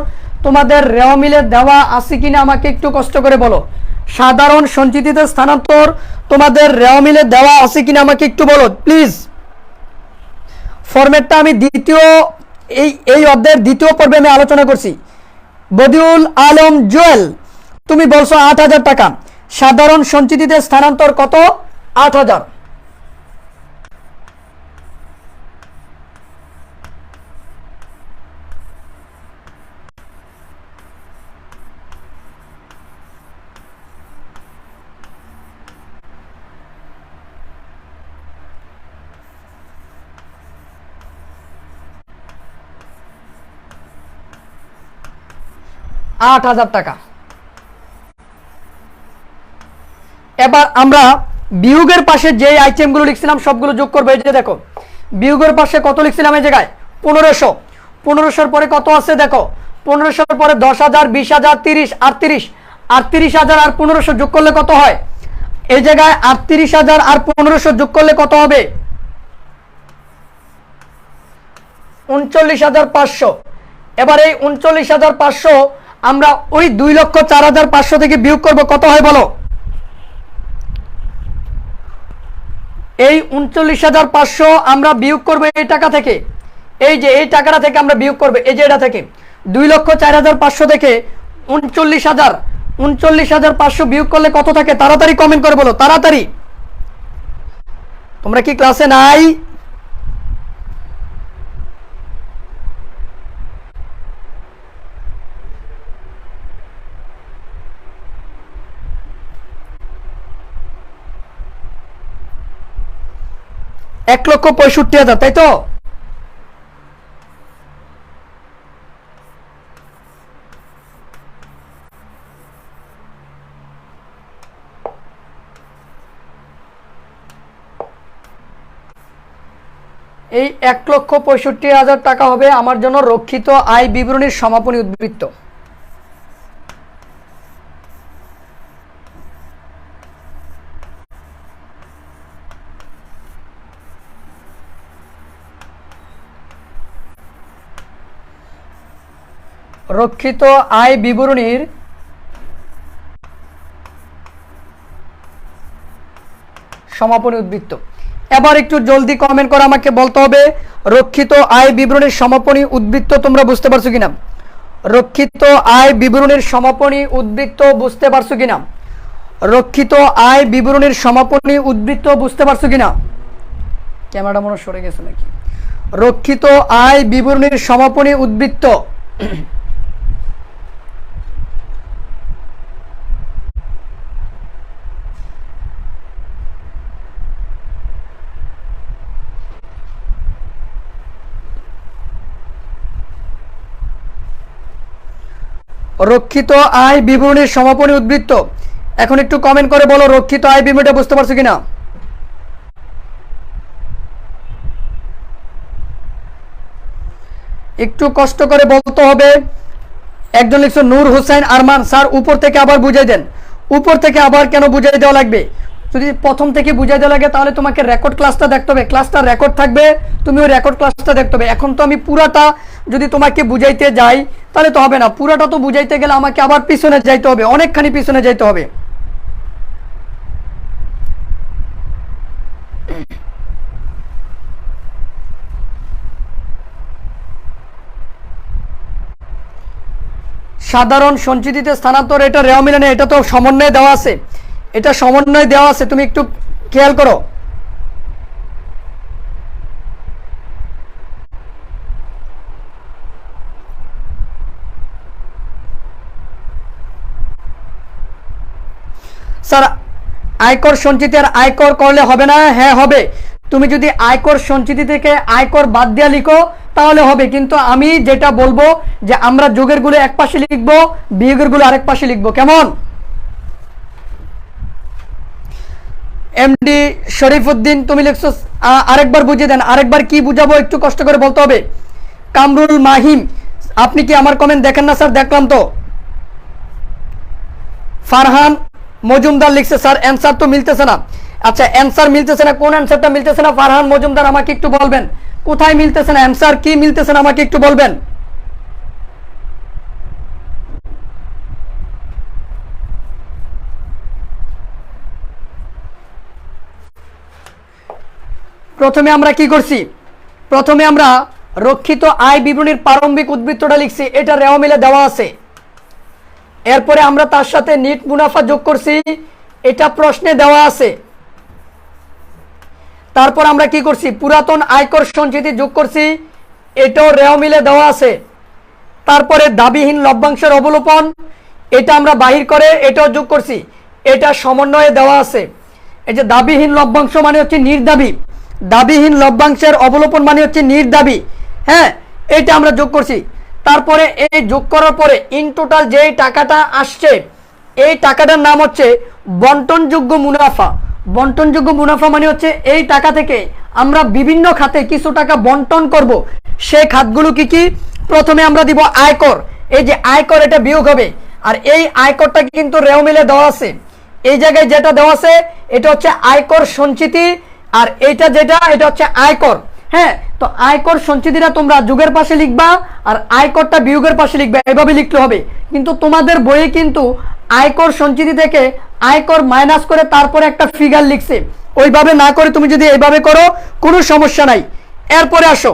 তোমাদের রেওয়া মিলে দেওয়া আছে কিনা আমাকে একটু কষ্ট করে বলো। সাধারণ সঞ্চিতিতে স্থানান্তর তোমাদের রেওয়া মিলে দেওয়া আছে কিনা আমাকে একটু বলো প্লিজ। ফরম্যাটটা আমি দ্বিতীয় এই অধ্যায়ের দ্বিতীয় পর্বে আমি আলোচনা করছি। বদিউল আলম জুয়েল, তুমি বলছো 8,000 টাকা, সাধারণ সঞ্চিতিতে স্থানান্তর কত? 8,000। টাকা। এবার আমরা বিয়োগের পাশে যে আইটেমগুলো লিখছিলাম সবগুলো যোগ করবো। এই যে দেখো বিয়োগের পাশে কত লিখছিলাম, এই জায়গায় 1500। 1500 পরে কত আছে দেখো, 1500 পরে 10,000, 20,000, 30, 38। 38,000 আর 1500 যোগ করলে কত হয়? এই জায়গায় 38,000 আর 1500 যোগ করলে কত হবে? 39,500। এবার এই 39,500 আমরা ওই 2,04,500 থেকে বিয়োগ করব, কত হয় বলো? এই 39,500 আমরা বিয়োগ করব এই টাকা থেকে, এই যে এই টাকাটা থেকে আমরা বিয়োগ করব, এই যে এটা থেকে 2,04,500 থেকে 39,500 বিয়োগ করলে কত থাকে? তাড়াতাড়ি কমেন্ট করে বলো, তাড়াতাড়ি। তোমরা কি ক্লাসে নাই? এক 1,65,000, তাই তো? এই 1,65,000 টাকা হবে আমার জন্য রক্ষিত আয় বিবরণীর সমাপনী উদ্বৃত্ত। রক্ষিত আয় বিবরণীর সমাপনী উদ্বৃত্ত। এবার একটু জলদি কমেন্ট করে আমাকে বলতে হবে রক্ষিত আয় বিবরণীর সমাপনী উদ্বৃত্ত তোমরা বুঝতে পারছো কিনা। রক্ষিত আয় বিবরণীর সমাপনী উদ্বৃত্ত বুঝতে পারছো কিনা। রক্ষিত আয় বিবরণীর সমাপনী উদ্বৃত্ত বুঝতে পারছো কিনা। ক্যামেরাটা মনে সরে গেছে নাকি? রক্ষিত আয় বিবরণীর সমাপনী উদ্বৃত্ত রক্ষিত আয় বিবরণীর সমাপনী উদ্বৃত্ত। এখন একটু কমেন্ট করে বলো রক্ষিত আয় বিবরণীটা বুঝতে পারছো কিনা। একটু কষ্ট করে বলতে হবে। একজন লিখছো নূর হোসেন আরমান, স্যার উপর থেকে আবার বুঝাই দেন। উপর থেকে আবার কেন বুঝাই দেওয়া লাগবে? যদি প্রথম থেকে বুঝাই দেওয়া লাগে তাহলে তোমাকে রেকর্ড ক্লাসটা দেখতে হবে, ক্লাসটা রেকর্ড থাকবে, তুমি ওই রেকর্ড ক্লাসটা দেখতে হবে। এখন তো আমি পুরাটা যদি তোমাকে বুঝাইতে যাই তাহলে তো হবে না, পুরাটা তো বুঝাইতে গেলে আমাকে আবার পিছনে যাইতে হবে, অনেকখানি পিছনে যাইতে হবে। সাধারণ সঞ্চিতিতে স্থানান্তর, এটা রেওয়া মিলে নেই, এটা তো সমন্বয়ে দেওয়া আছে, এটা সমন্বয় দেওয়া আছে, তুমি একটু খেয়াল করো। স্যার আয়কর সঞ্চিতি আর আয়কর করলে হবে না? হ্যাঁ হবে, তুমি যদি আয়কর সঞ্চিতি থেকে আয়কর বাদ দিয়া লিখো তাহলে হবে, কিন্তু আমি যেটা বলবো যে আমরা যোগের গুলো এক পাশে লিখবো, বিয়োগের গুলো আরেক পাশে লিখবো, কেমন? এমডি শরীফউদ্দিন তুমি লিখছো, আরেকবার বুঝিয়ে দেন, আরেকবার কি বুঝাবো একটু কষ্ট করে বলতে হবে। কামরুল মাহিম, আপনি কি আমার কমেন্ট দেখেন না? স্যার দেখলাম তো। ফারহান মজুমদার লিখছে স্যার অ্যান্সার তো মিলতেছে না। আচ্ছা অ্যান্সার মিলতেছে না, কোন অ্যান্সারটা মিলতেছে না ফারহান মজুমদার আমাকে একটু বলবেন, কোথায় মিলতেছে না, অ্যান্সার কি মিলতেছে না আমাকে একটু বলবেন। প্রথমে আমরা কি করছি, প্রথমে আমরা রক্ষিত আয় বিবরণীর প্রারম্ভিক উদ্বৃত্তটা লিখছি, এটা রেওয়া মিলে দেওয়া আছে। এরপরে আমরা তার সাথে নিট মুনাফা যোগ করছি, এটা প্রশ্নে দেওয়া আছে। তারপর আমরা কি করছি, পুরাতন আয়কর সঞ্চিতি যোগ করছি, এটাও রেওয়া মিলে দেওয়া আছে। তারপরে দাবিহীন লভ্যাংশের অবলোপন, এটা আমরা বাহির করে এটাও যোগ করছি, এটা সমন্বয়ে দেওয়া আছে। এই যে দাবিহীন লভ্যাংশ মানে হচ্ছে নির্দাবি, দাবিহীন লভ্যাংশের অবলোপন মানে হচ্ছে নির্দাবি, হ্যাঁ এটা আমরা যোগ করছি। তারপরে এই যোগ করার পরে ইন টোটাল যেই টাকাটা আসছে এই টাকাটার নাম হচ্ছে বন্টনযোগ্য মুনাফা। বন্টনযোগ্য মুনাফা মানে হচ্ছে এই টাকা থেকে আমরা বিভিন্ন খাতে কিছু টাকা বন্টন করব, সেই খাতগুলো কি কি? প্রথমে আমরা দিব আয়কর, এই যে আয়কর এটা বিয়োগ হবে, আর এই আয়করটা কিন্তু রেও মিলে দেওয়া আছে, এই জায়গায় যেটা দেওয়া আছে এটা হচ্ছে আয়কর সঞ্চিতি, আর এইটা যেটা এটা হচ্ছে আয়কর। হ্যাঁ তো আয়কর সঞ্চিতিটা তোমরা যোগের পাশে লিখবা আর আয়করটা বিয়োগের পাশে লিখবা, এভাবে লিখতে হবে। কিন্তু তোমাদের বইয়ে কিন্তু আয়কর সঞ্চিতি থেকে আয়কর মাইনাস করে তারপরে একটা ফিগার লিখছে, ওইভাবে না করে তুমি যদি এইভাবে করো কোনো সমস্যা নাই। এরপরে আসো,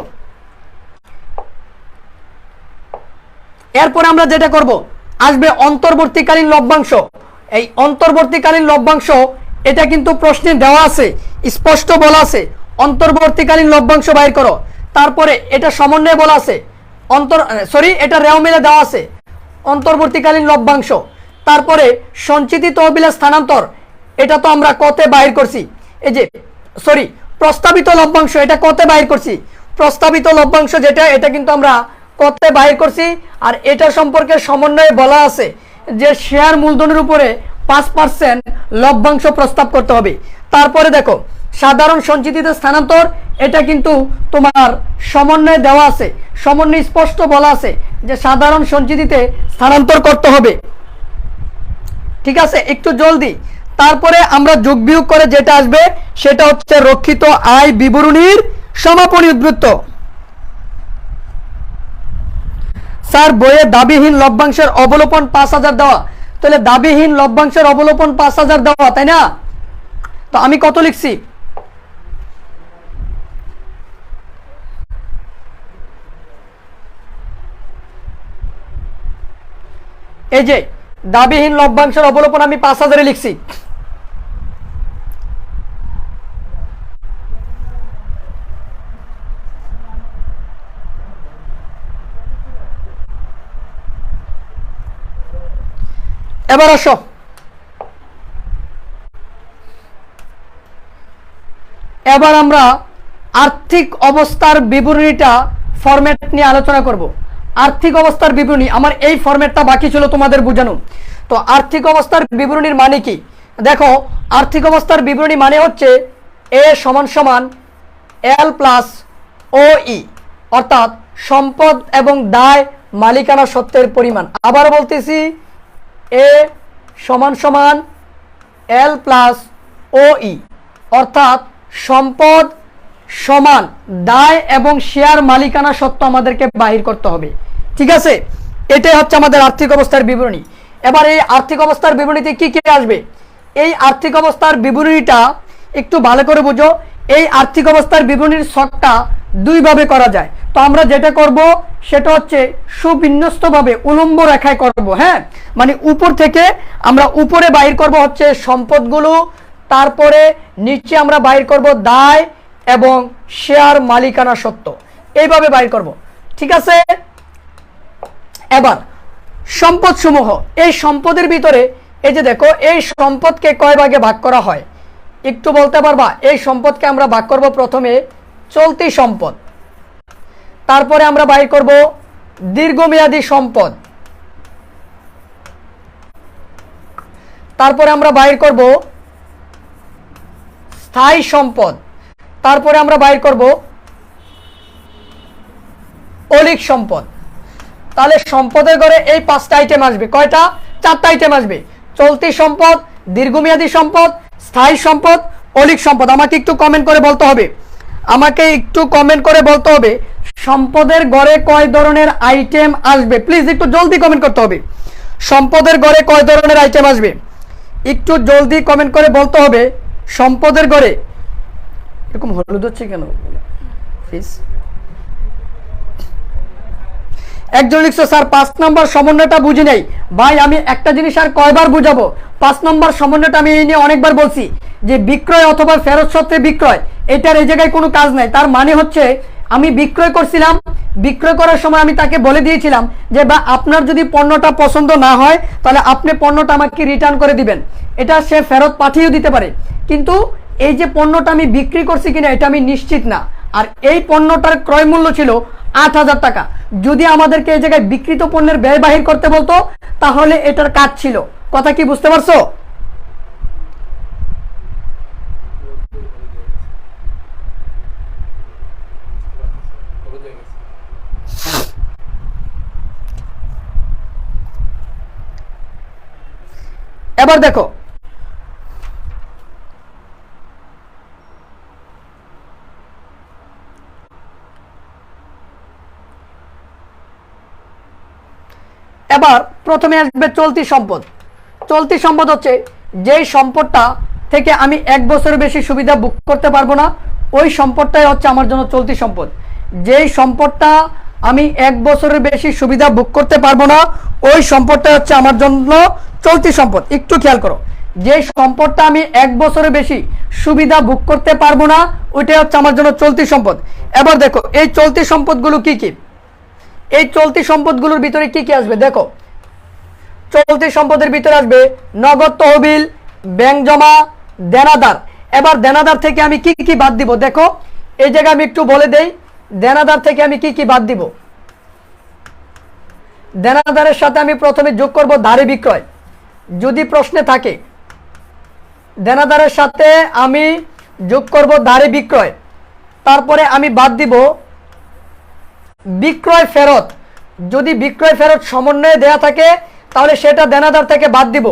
এরপরে আমরা যেটা করব আসবে অন্তর্বর্তীকালীন লভ্যাংশ। এই অন্তর্বর্তীকালীন লভ্যাংশ এটা কিন্তু প্রশ্নে দেওয়া আছে, স্পষ্ট বলা আছে অন্তর্বর্তীকালীন লভ্যাংশ বাইর করো। তারপরে এটা সমন্বয়ে বলা আছে এটা রেও মিলে দেওয়া আছে অন্তর্বর্তীকালীন লভ্যাংশ। তারপরে সঞ্চিতি তহবিলের স্থানান্তর, এটা তো আমরা কতে বাইর করছি, এই যে প্রস্তাবিত লভ্যাংশ এটা কতে বাইর করছি, প্রস্তাবিত লভ্যাংশ যেটা এটা কিন্তু আমরা কতে বাইর করছি। আর এটা সম্পর্কে সমন্বয়ে বলা আছে যে শেয়ার মূলধনের উপরে 5% লভ্যাংশ প্রস্তাব করতে হবে। তারপরে দেখো সাধারণ সঞ্চিতিতে স্থানান্তর, এটা কিন্তু তোমার সমন্বয়ে দেওয়া আছে, সমন্বয় স্পষ্ট বলা আছে যে সাধারণ সঞ্চিতিতে স্থানান্তর করতে হবে, ঠিক আছে একটু জলদি। তারপরে আমরা যোগ বিয়োগ করে যেটা আসবে সেটা হচ্ছে রক্ষিত আয় বিবরণীর সমাপনী উদ্বৃত্ত। স্যার বইয়ে দাবিহীন লভ্যাংশের অবলোপন 5000 দেওয়া, তাহলে দাবিহীন লভ্যাংশের অবলোপন 5000 দেওয়া, তাই না? তো আমি কত লিখছি, এই যে দাবিহীন লভ্যাংশের অবলোপন আমি 5000 লিখছি। এবার আসো এবার আমরা আর্থিক অবস্থার বিবরণীটা ফরম্যাট নিয়ে আলোচনা করব। আর্থিক অবস্থার বিবরণী আমার এই ফরম্যাটটা বাকি ছিল তোমাদের বোঝানো। তো আর্থিক অবস্থার বিবরণীর মানে কি দেখো, আর্থিক অবস্থার বিবরণী মানে হচ্ছে এ সমান সমান এল প্লাস ও ই, অর্থাৎ সম্পদ এবং দায় মালিকানা সত্ত্বের পরিমাণ। আবার বলতেছি এ সমান সমান এল প্লাস ও ই, অর্থাৎ সম্পদ সমান দায় এবং শেয়ার মালিকানা সত্ত্ব আমাদেরকে বাহির করতে হবে, ঠিক আছে? এটাই হচ্ছে আমাদের আর্থিক অবস্থার বিবরণী। এবার এই আর্থিক অবস্থার বিবরণীতে কি কি আসবে, এই আর্থিক অবস্থার বিবরণীটা একটু ভালো করে বুঝো। এই আর্থিক অবস্থার বিবরণীর ছকটা দুইভাবে করা যায়। তো আমরা যেটা করব সেটা হচ্ছে সুবিন্যস্তভাবে উলম্ব রেখায় করব। হ্যাঁ, মানে উপর থেকে আমরা উপরে বাইর করব হচ্ছে সম্পদগুলো, তারপরে নিচে আমরা বাইর করব দায় এবং শেয়ার মালিকানা সত্ত্ব, এইভাবে বাইর করব। ঠিক আছে, এবার সম্পদ সমূহ, এই সম্পদের ভিতরে এই যে দেখো, এই সম্পদকে কয় ভাগে ভাগ করা হয় একটু বলতে পারবা? এই সম্পদকে আমরা ভাগ করব প্রথমে চলতি সম্পদ, তারপরে আমরা বাইর করব দীর্ঘমেয়াদী সম্পদ, তারপরে আমরা বাইর করব স্থায়ী সম্পদ, তারপরে আমরা বাইর করব অলিক সম্পদ। তাহলে সম্পদের ঘরে এই 5টা আইটেম আসবে। কয়টা? 4টা আইটেম আসবে। চলতি সম্পদ, দীর্ঘমেয়াদী সম্পদ, স্থায়ী সম্পদ, অলিক সম্পদ। আমাকে একটু কমেন্ট করে বলতে হবে, সম্পদের গড়ে কয় ধরনের আইটেম আসবে। প্লিজ একটু জলদি কমেন্ট করতে হবে। সম্পদের গড়ে কয় ধরনের আইটেম আসবে, একটু জলদি কমেন্ট করে বলতে হবে। সম্পদের গড়ে এরকম হলুদ হচ্ছে কেন প্লিজ? একজন লিখছো স্যার 5 নম্বর সমন্বয়টা বুঝি নাই। ভাই আমি একটা জিনিস আর কয়বার বুঝাবো? 5 নম্বর সমন্বয়টা আমি এই নিয়ে অনেকবার বলছি যে বিক্রয় অথবা ফেরত সত্ত্বে বিক্রয়, এটার এই জায়গায় কোনো কাজ নাই। তার মানে হচ্ছে আমি বিক্রয় করছিলাম, বিক্রয় করার সময় আমি তাকে বলে দিয়েছিলাম যে বা আপনার যদি পণ্যটা পছন্দ না হয় তাহলে আপনি পণ্যটা আমাকে রিটার্ন করে দিবেন, এটা সে ফেরত পাঠিয়েও দিতে পারে। কিন্তু এই যে পণ্যটা আমি বিক্রি করছি কিনা এটা আমি নিশ্চিত না। আর এই পণ্যটার ক্রয় মূল্য ছিল 8,000 টাকা। যদি আমাদেরকে এই জায়গায় বিক্রিত পণ্যের ব্যয় বাহির করতে বলতো তাহলে এটার কাজ ছিল। কথা কি বুঝতে পারছো? এবার দেখো, এবার প্রথমে আসবে চলতি সম্পদ। চলতি সম্পদ হচ্ছে যেই সম্পদটা থেকে আমি 1 বছরের বেশি সুবিধা বুক করতে পারবো না, ওই সম্পদটাই হচ্ছে আমার জন্য চলতি সম্পদ। যেই সম্পদটা আমি 1 বছরের বেশি সুবিধা বুক করতে পারবো না, ওই সম্পদটাই হচ্ছে আমার জন্য চলতি সম্পদ। একটু খেয়াল করো, যে সম্পদটা আমি 1 বছরের বেশি সুবিধা বুক করতে পারবো না, ওইটাই হচ্ছে আমার জন্য চলতি সম্পদ। এবার দেখো এই চলতি সম্পদগুলো কি কি, এই চলতি সম্পদগুলোর ভিতরে কি কি আসবে দেখো। চলতি সম্পদের ভিতরে আসবে নগদ তহবিল, ব্যাংক জমা, দেনাদার। এবার দেনাদার থেকে আমি কি কি বাদ দিব দেখো, এই জায়গায় আমি একটু বলে দেই দেনাদার থেকে আমি কি কি বাদ দিব। দেনাদারের সাথে আমি প্রথমে যোগ করব ধারে বিক্রয়, যদি প্রশ্নে থাকে। দেনাদারের সাথে আমি যোগ করব ধারে বিক্রয়, তারপরে আমি বাদ দিব বিক্রয় ফেরত। যদি বিক্রয় ফেরত সমন্বয়ে দেওয়া থাকে তাহলে সেটা দেনাদার থেকে বাদ দিব।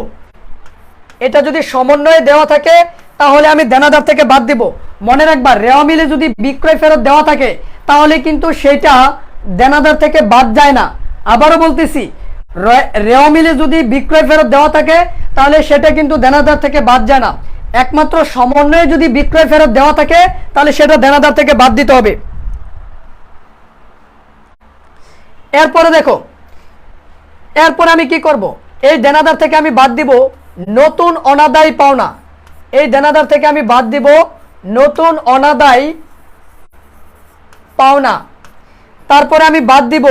এটা যদি সমন্বয়ে দেওয়া থাকে তাহলে আমি দেনাদার থেকে বাদ দিব। মনে রাখবা, রেওয়া মিলে যদি বিক্রয় ফেরত দেওয়া থাকে তাহলে কিন্তু সেটা দেনাদার থেকে বাদ যায় না। আবারও বলতেছি, রেওয়া মিলে যদি বিক্রয় ফেরত দেওয়া থাকে তাহলে সেটা কিন্তু দেনাদার থেকে বাদ যায় না। একমাত্র সমন্বয়ে যদি বিক্রয় ফেরত দেওয়া থাকে তাহলে সেটা দেনাদার থেকে বাদ দিতে হবে। এরপরে দেখো, এরপরে আমি কি করব, এই দেনাদার থেকে আমি বাদ দিব নতুন অনাদায়ী পাওনা। এই দেনাদার থেকে আমি বাদ দিব নতুন অনাদায়ী পাওনা। তারপরে আমি বাদ দিব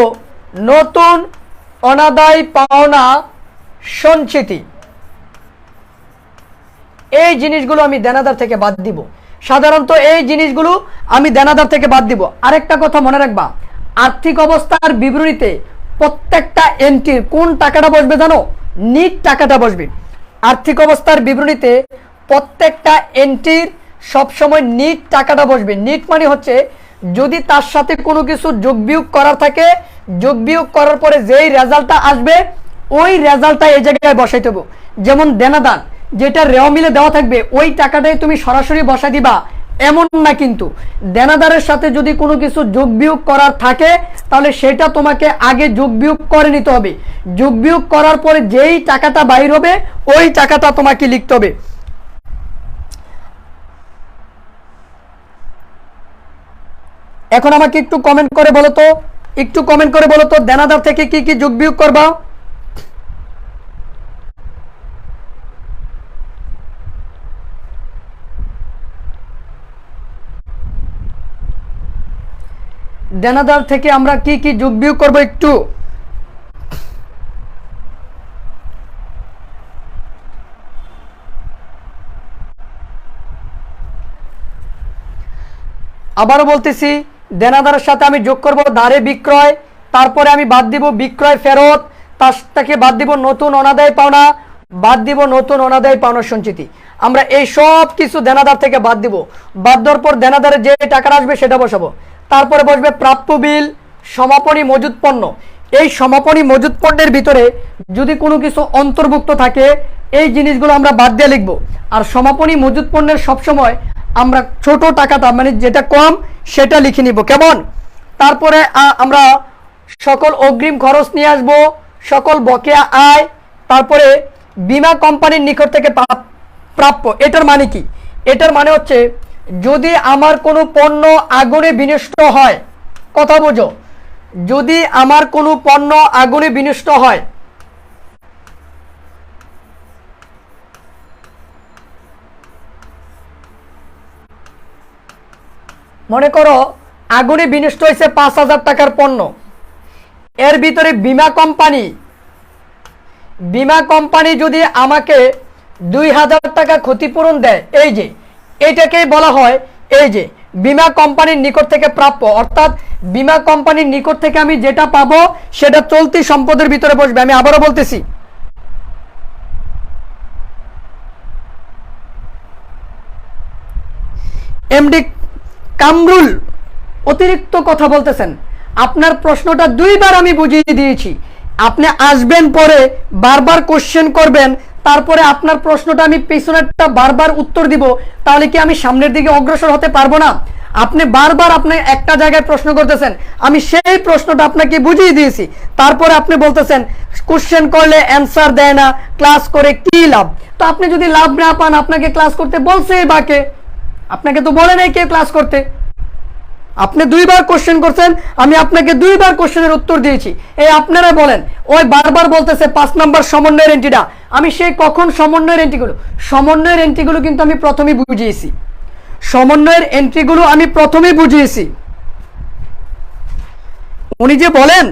নতুন অনাদায়ী পাওনা সঞ্চিতি। এই জিনিসগুলো আমি দেনাদার থেকে বাদ দিব। সাধারণত এই জিনিসগুলো আমি দেনাদার থেকে বাদ দিব। আরেকটা কথা মনে রাখবা, আর্থিক অবস্থার বিবরণীতে প্রত্যেকটা এন্ট্রির কোন টাকাটা বসবে জানো? নিট টাকাটা বসবে। আর্থিক অবস্থার বিবরণীতে প্রত্যেকটা এন্ট্রির সবসময় নিট টাকাটা বসবে। নিট মানে হচ্ছে যদি তার সাথে কোনো কিছু যোগ বিয়োগ করার থাকে, যোগ বিয়োগ করার পরে যেই রেজাল্টটা আসবে ওই রেজাল্টটা এই জায়গায় বসাইতে হবে। যেমন দেনাদার, যেটা রেওয়া মিলে দেওয়া থাকবে ওই টাকাটাই তুমি সরাসরি বসাই দিবা এমন না, কিন্তু দেনাদারের সাথে যদি কোনো কিছু যোগ বিয়োগ করার থাকে তাহলে সেটা তোমাকে আগে যোগ বিয়োগ করে নিতে হবে। যোগ বিয়োগ করার পরে যেই টাকাটা বাইর হবে ওই টাকাটা তোমাকে লিখতে হবে। এখন আমাকে একটু কমেন্ট করে বলো তো, একটু কমেন্ট করে বলো তো দেনাদার থেকে কি কি যোগ বিয়োগ করবা। দেনাদার থেকে আমরা কি কি যোগ বিয়োগ করবো একটু। আবারও বলতেছি, দেনাদারের সাথে আমি যোগ করব ধারে বিক্রয়, তারপরে আমি বাদ দিব বিক্রয় ফেরত, তার থেকে বাদ দিব নতুন অনাদায় পাওনা, বাদ দিব নতুন অনাদায় পাওনা সঞ্চিতি। আমরা এই সব কিছু দেনাদার থেকে বাদ দিব। বাদ দেওয়ার পর দেনাদারে যে টাকাটা আসবে সেটা বসাবো। তারপরে বসবে প্রাপ্য বিল, সমাপনী মজুদ পণ্য। এই সমাপনী মজুদ পণ্যের ভিতরে যদি কোনো কিছু অন্তর্ভুক্ত থাকে এই জিনিসগুলো আমরা বাদ দিয়ে লিখব। আর সমাপনী মজুদ পণ্যের সবসময় আমরা ছোট টাকাটা মানে যেটা কম সেটা লিখে নিব, কেমন। তারপরে আমরা সকল অগ্রিম খরচ নিয়ে আসব, সকল বকেয়া আয়, তারপরে বীমা কোম্পানির নিকট থেকে প্রাপ্য। এটার মানে কি? এটার মানে হচ্ছে যদি আমার কোনো পণ্য আগুনে বিনষ্ট হয়, কথা বোঝো, যদি আমার কোনো পণ্য আগুনে বিনষ্ট হয়, মনে করো আগুনে বিনষ্ট হয়েছে 5,000 টাকার পণ্য, এর ভিতরে বীমা কোম্পানি যদি আমাকে 2,000 টাকা ক্ষতিপূরণ দেয়, এই যে এইটাকেই বলা হয় এই যে বীমা কোম্পানির নিকট থেকে প্রাপ্য। অর্থাৎ বীমা কোম্পানির নিকট থেকে আমি যেটা পাবো সেটা চলতি সম্পদের ভিতরে বসবে। আমি আবারও বলতেছি, এমডি কামরুল অতিরিক্ত কথা বলতেছেন। আপনার প্রশ্নটা 2 বার আমি বুঝিয়ে দিয়েছি। আপনি আসবেন পরে বারবার কোশ্চেন করবেন, তারপরে আপনার প্রশ্নটা আমি পিছনেরটা বারবার উত্তর দিব, তাহলে কি আমি সামনের দিকে অগ্রসর হতে পারবো না? আপনি বারবার আপনি একটা জায়গায় প্রশ্ন করতেছেন, আমি সেই প্রশ্নটা আপনাকে বুঝিয়ে দিয়েছি, তারপরে আপনি বলতেছেন কোশ্চেন করলে অ্যান্সার দেয় না, ক্লাস করে কি লাভ? তো আপনি যদি লাভ না পান আপনাকে ক্লাস করতে বলছে বাকে, আপনাকে তো বলে নাই কেউ ক্লাস করতে। আপনি 2 বার কোশ্চেন করছেন, আমি আপনাকে 2 বার কোশ্চেনের উত্তর দিয়েছি। এই আপনারা বলেন ওই বারবার বলতেছে 5 নম্বর সমন্বয়ের এন্ট্রিটা, আমি সেই কখন সমন্বয়ের এন্ট্রিগুলো কিন্তু আমি প্রথমেই বুঝিয়েছি। সমন্বয়ের এন্ট্রিগুলো আমি প্রথমেই বুঝিয়েছি। উনি যে বলেন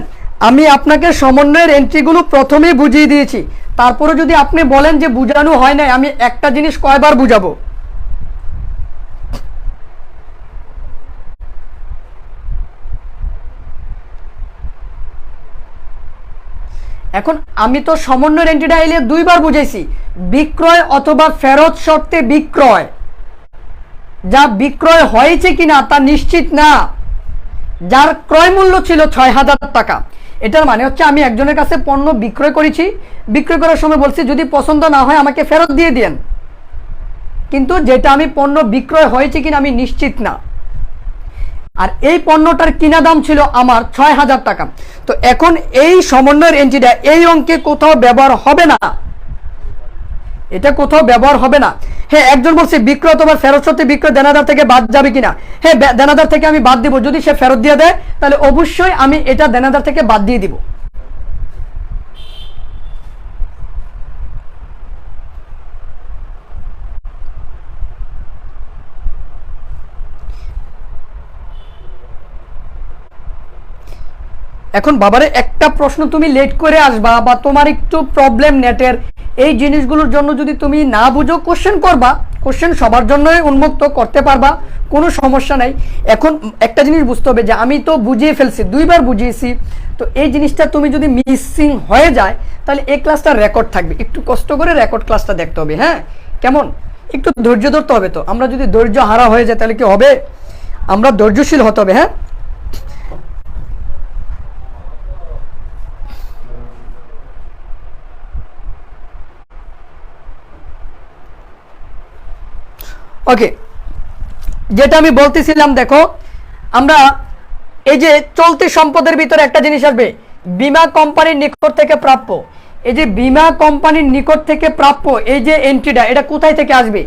আমি আপনাকে সমন্বয়ের এন্ট্রিগুলো প্রথমেই বুঝিয়ে দিয়েছি, তারপরে যদি আপনি বলেন যে বুঝানো হয় নাই, আমি একটা জিনিস কয়বার বুঝাবো? এখন আমি তো সমন্বয়ের এন্ট্রিটা এলে 2 বার বুঝাইছি। বিক্রয় অথবা ফেরত শর্তে বিক্রয়, যা বিক্রয় হয়েছে কিনা তা নিশ্চিত না, যার ক্রয় মূল্য ছিল 6,000 টাকা। এটার মানে হচ্ছে আমি একজনের কাছে পণ্য বিক্রয় করেছি, বিক্রয় করার সময় বলছি যদি পছন্দ না হয় আমাকে ফেরত দিয়ে দেন, কিন্তু যেটা আমি পণ্য বিক্রয় হয়েছে কিনা আমি নিশ্চিত না। আর এই পণ্যটার কিনা দাম ছিল আমার 6,000 টাকা। তো এখন এই সমন্বয়ের এন্ট্রিটা এই অঙ্কে কোথাও ব্যবহার হবে না, এটা কোথাও ব্যবহার হবে না। হ্যাঁ, একজন বলছে বিক্রয় অথবা ফেরত শর্তে বিক্রয় দেনাদার থেকে বাদ যাবে কিনা। হ্যাঁ, দেনাদার থেকে আমি বাদ দিব, যদি সে ফেরত দিয়ে দেয় তাহলে অবশ্যই আমি এটা দেনাদার থেকে বাদ দিয়ে দিব। এখন বাবারে একটা প্রশ্ন তুমি লেট করে আসবা বা তোমার একটু প্রবলেম নেটের, এই জিনিসগুলোর জন্য যদি তুমি না বুঝো কোশ্চেন করবা, কোশ্চেন সবার জন্যই উন্মুক্ত করতে পারবা, কোনো সমস্যা নাই। এখন একটা জিনিস বুঝতে হবে যে আমি তো বুঝিয়ে ফেলছি, 2 বার বুঝিয়েছি, তো এই জিনিসটা তুমি যদি মিসিং হয়ে যায় তাহলে এই ক্লাসটা রেকর্ড থাকবে, একটু কষ্ট করে রেকর্ড ক্লাসটা দেখতে হবে। হ্যাঁ, কেমন? একটু ধৈর্য ধরতে হবে। তো আমরা যদি ধৈর্য হারা হয়ে যায় তাহলে কি হবে? আমরা ধৈর্যশীল হতে হবে। হ্যাঁ, ওকে, যেটা আমি বলতেছিলাম, দেখো আমরা এই যে চলতি সম্পদের ভিতরে একটা জিনিস আসবে, বীমা কোম্পানির নিকট থেকে প্রাপ্য। এই যে বীমা কোম্পানির নিকট থেকে প্রাপ্য, এই যে এন্ট্রিটা, এটা কোথায় থেকে আসবে?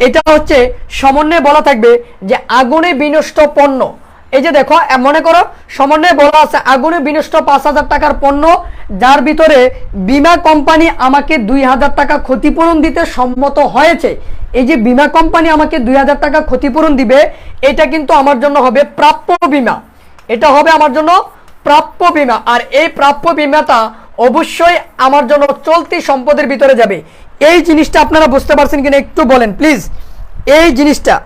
এটা হচ্ছে সমন্বয়ে বলা থাকবে যে আগুনে বিনষ্ট পণ্য, এই যে দেখো, মনে করো সমন্বয়ে বলা আছে আগুনে বিনষ্ট 5,000 টাকার পণ্য যার ভিতরে বীমা কোম্পানি আমাকে 2,000 টাকা ক্ষতিপূরণ দিতে সম্মত হয়েছে। এই যে বীমা কোম্পানি আমাকে 2,000 টাকা ক্ষতিপূরণ দিবে, এটা কিন্তু আমার জন্য হবে প্রাপ্য বীমা। এটা হবে আমার জন্য প্রাপ্য বীমা। আর এই প্রাপ্য বীমাটা অবশ্যই আমার জন্য চলতি সম্পদের ভিতরে যাবে। এই জিনিসটা আপনারা বুঝতে পারছেন কিনা একটু বলেন প্লিজ। এই জিনিসটা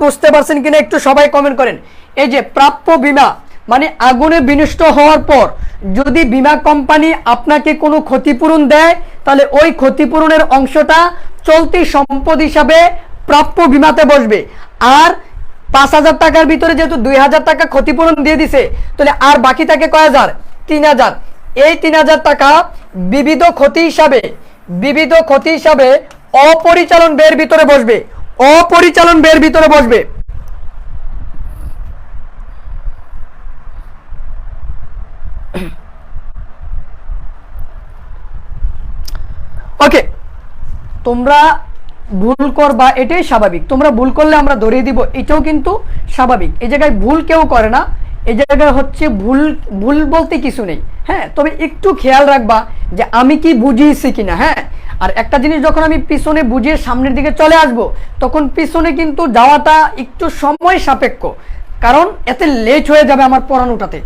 বুঝতে পারছেন কিনা একটু সবাই কমেন্ট করেন। এই যে প্রাপ্য বীমা মানে আগুনে বিনষ্ট হওয়ার পর যদি বীমা কোম্পানি আপনাকে কোনো ক্ষতিপূরণ দেয়, তাহলে ওই ক্ষতিপূরণের অংশটা চলতি সম্পদ হিসাবে প্রাপ্য বীমাতে বসবে। আর 5,000 টাকার ভিতরে যেহেতু 2,000 টাকা ক্ষতিপূরণ দিয়ে দিছে, তাহলে আর বাকি থাকে কয় হাজার? 3,000। এই 3,000 টাকা বিবিধ ক্ষতি হিসাবে অপরিচালন ব্যয়ের ভিতরে বসবে। অপরিচালন ব্যয়ের ভিতরে বসবে। ওকে, তোমরা ভুল করবা, এটাই স্বাভাবিক। তোমরা ভুল করলে আমরা ধরিয়ে দিব, এটাও কিন্তু স্বাভাবিক। এই জায়গায় ভুল কেউ করে না, এই জায়গায় হচ্ছে ভুল বলতে কিছু নেই। হ্যাঁ, তবে একটু খেয়াল রাখবা যে আমি কি বুঝিয়েছি কিনা। হ্যাঁ, আর একটা জিনিস, যখন আমি পিছনে বুঝিয়ে সামনের দিকে চলে আসব, তখন পিছনে কিন্তু যাওয়াটা একটু সময় সাপেক্ষ, কারণ এতে লেট হয়ে যাবে আমার পড়ানোটাতে।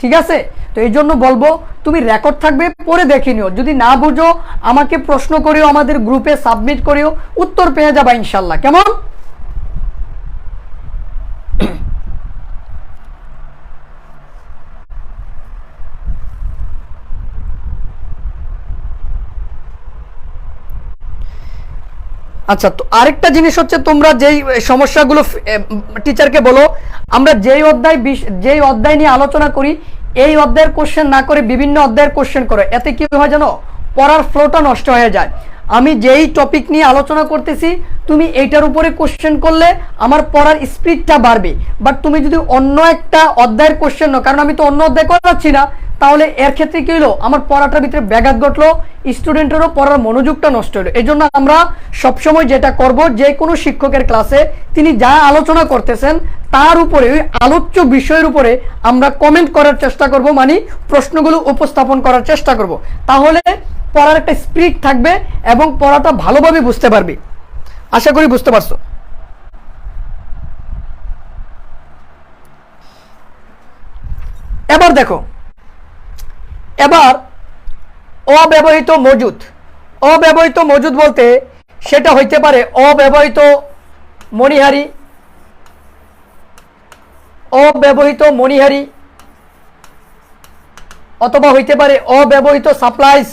ঠিক আছে, তো এই জন্য বলবো তুমি রেকর্ড থাকবে, পরে দেখে নিও। যদি না বুঝো আমাকে প্রশ্ন করিও, আমাদের গ্রুপে সাবমিট করিও, উত্তর পেয়ে যাবা ইনশাল্লাহ। কেমন? আচ্ছা, তো আরেকটা জিনিস হচ্ছে, তোমরা যেই সমস্যাগুলো টিচারকে বলো, আমরা যেই অধ্যায় নিয়ে আলোচনা করি, এই অধ্যায়ের কোশ্চেন না করে বিভিন্ন অধ্যায়ের কোশ্চেন করো। এতে কি হয় জানো? পড়ার ফ্লোটা নষ্ট হয়ে যায়। আমি যেই টপিক নিয়ে আলোচনা করতেছি, তুমি এইটার উপরে কোশ্চেন করলে আমার পড়ার স্পিডটা বাড়বে। বাট তুমি যদি অন্য একটা অধ্যায়ের কোশ্চেন নাও, কারণ আমি তো অন্য অধ্যায় করাচ্ছি না, তাহলে এর ক্ষেত্রে কি হলো? আমার পড়াটার ভিতরে ব্যাঘাত ঘটলো, স্টুডেন্টেরও পড়ার মনোযোগটা নষ্ট হলো। এই জন্য আমরা সবসময় যেটা করব, যে কোনো শিক্ষকের ক্লাসে তিনি যা আলোচনা করতেছেন তার উপরে, ওই আলোচ্য বিষয়ের উপরে আমরা কমেন্ট করার চেষ্টা করব, মানে প্রশ্নগুলো উপস্থাপন করার চেষ্টা করব। তাহলে পড়ার একটা স্পিড থাকবে এবং পড়াটা ভালোভাবে বুঝতে পারবে। আশা করি বুঝতে পারছো। এবার দেখো, এবার অব্যবহৃত মজুদ। অব্যবহৃত মজুদ বলতে সেটা হইতে পারে অব্যবহৃত মণিহারি, অথবা হইতে পারে অব্যবহৃত সাপ্লাইস,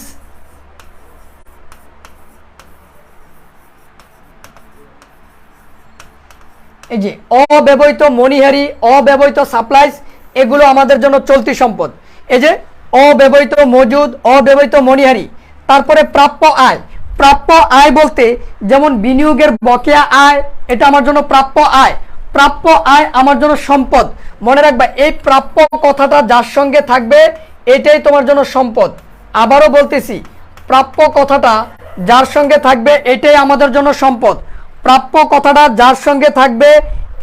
এই যে অব্যবহৃত মণিহারি, অব্যবহৃত সাপ্লাইস, এগুলো আমাদের জন্য চলতি সম্পদ। এই যে অব্যবহৃত মজুদ, অব্যবহৃত মণিহারি। তারপরে প্রাপ্য আয়। প্রাপ্য আয় বলতে যেমন বিনিয়োগের বকেয়া আয়, এটা আমার জন্য প্রাপ্য আয়। প্রাপ্য আয় আমার জন্য সম্পদ। মনে রাখবা, এই প্রাপ্য কথাটা যার সঙ্গে থাকবে এটাই তোমার জন্য সম্পদ। আবারও বলতেছি, প্রাপ্য কথাটা যার সঙ্গে থাকবে এটাই আমাদের জন্য সম্পদ। প্রাপ্য কথাটা যার সঙ্গে থাকবে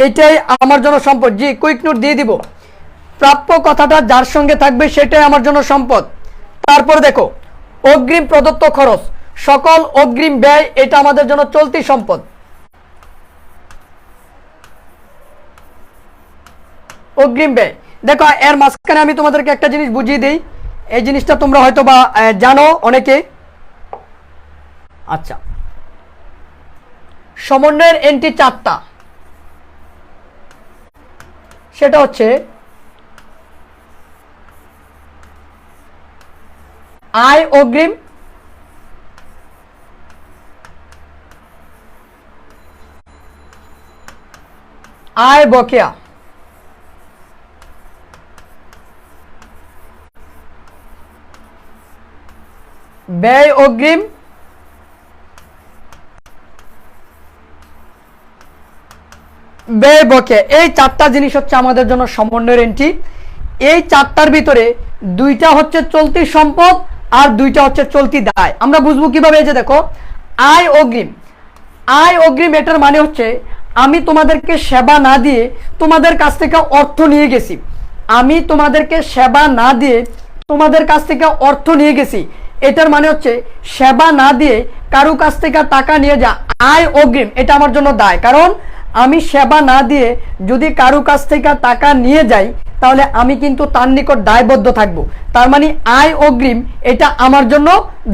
এটাই আমার জন্য সম্পদ। জি, কুইক নোট দিয়ে দিব। প্রাপ্য কথাটা যার সঙ্গে থাকবে সেটাই আমার জন্য সম্পদ। তারপরে দেখো, অগ্রিম প্রদত্ত খরচ, সকল অগ্রিম ব্যয়, এটা আমাদের জন্য চলতি সম্পদ। অগ্রিম ব্যয়, দেখো এর মাঝখানে আমি তোমাদেরকে একটা জিনিস বুঝিয়ে দিই। এই জিনিসটা তোমরা হয়তো বা জানো অনেকে। আচ্ছা, সমন্বয়ের এন্ট্রি 4টা। সেটা হচ্ছে আয় অগ্রিম, আয় বকেয়া, ব্যয় অগ্রিম, ব্যয় বকেয়া। এই 4টা জিনিস হচ্ছে আমাদের জন্য সমন্বয়ের এন্ট্রি। এই 4টার ভিতরে 2টা হচ্ছে চলতি সম্পদ আর 2টা হচ্ছে চলতি দায়। আমরা বুঝবো কিভাবে? এই যে দেখো, আয় অগ্রিম। আয় অগ্রিম এটার মানে হচ্ছে আমি তোমাদেরকে সেবা না দিয়ে তোমাদের কাছ থেকে অর্থ নিয়ে গেছি। আমি তোমাদেরকে সেবা না দিয়ে তোমাদের কাছ থেকে অর্থ নিয়ে গেছি, এটার মানে হচ্ছে সেবা না দিয়ে কারো কাছ থেকে টাকা নিয়ে যা, আয় অগ্রিম, এটা আমার জন্য দায়। কারণ আমি সেবা না দিয়ে যদি কারো কাছ থেকে টাকা নিয়ে যাই তাহলে আমি কিন্তু তার নিকট দায়বদ্ধ থাকব। তার মানে আয় অগ্রিম এটা আমার জন্য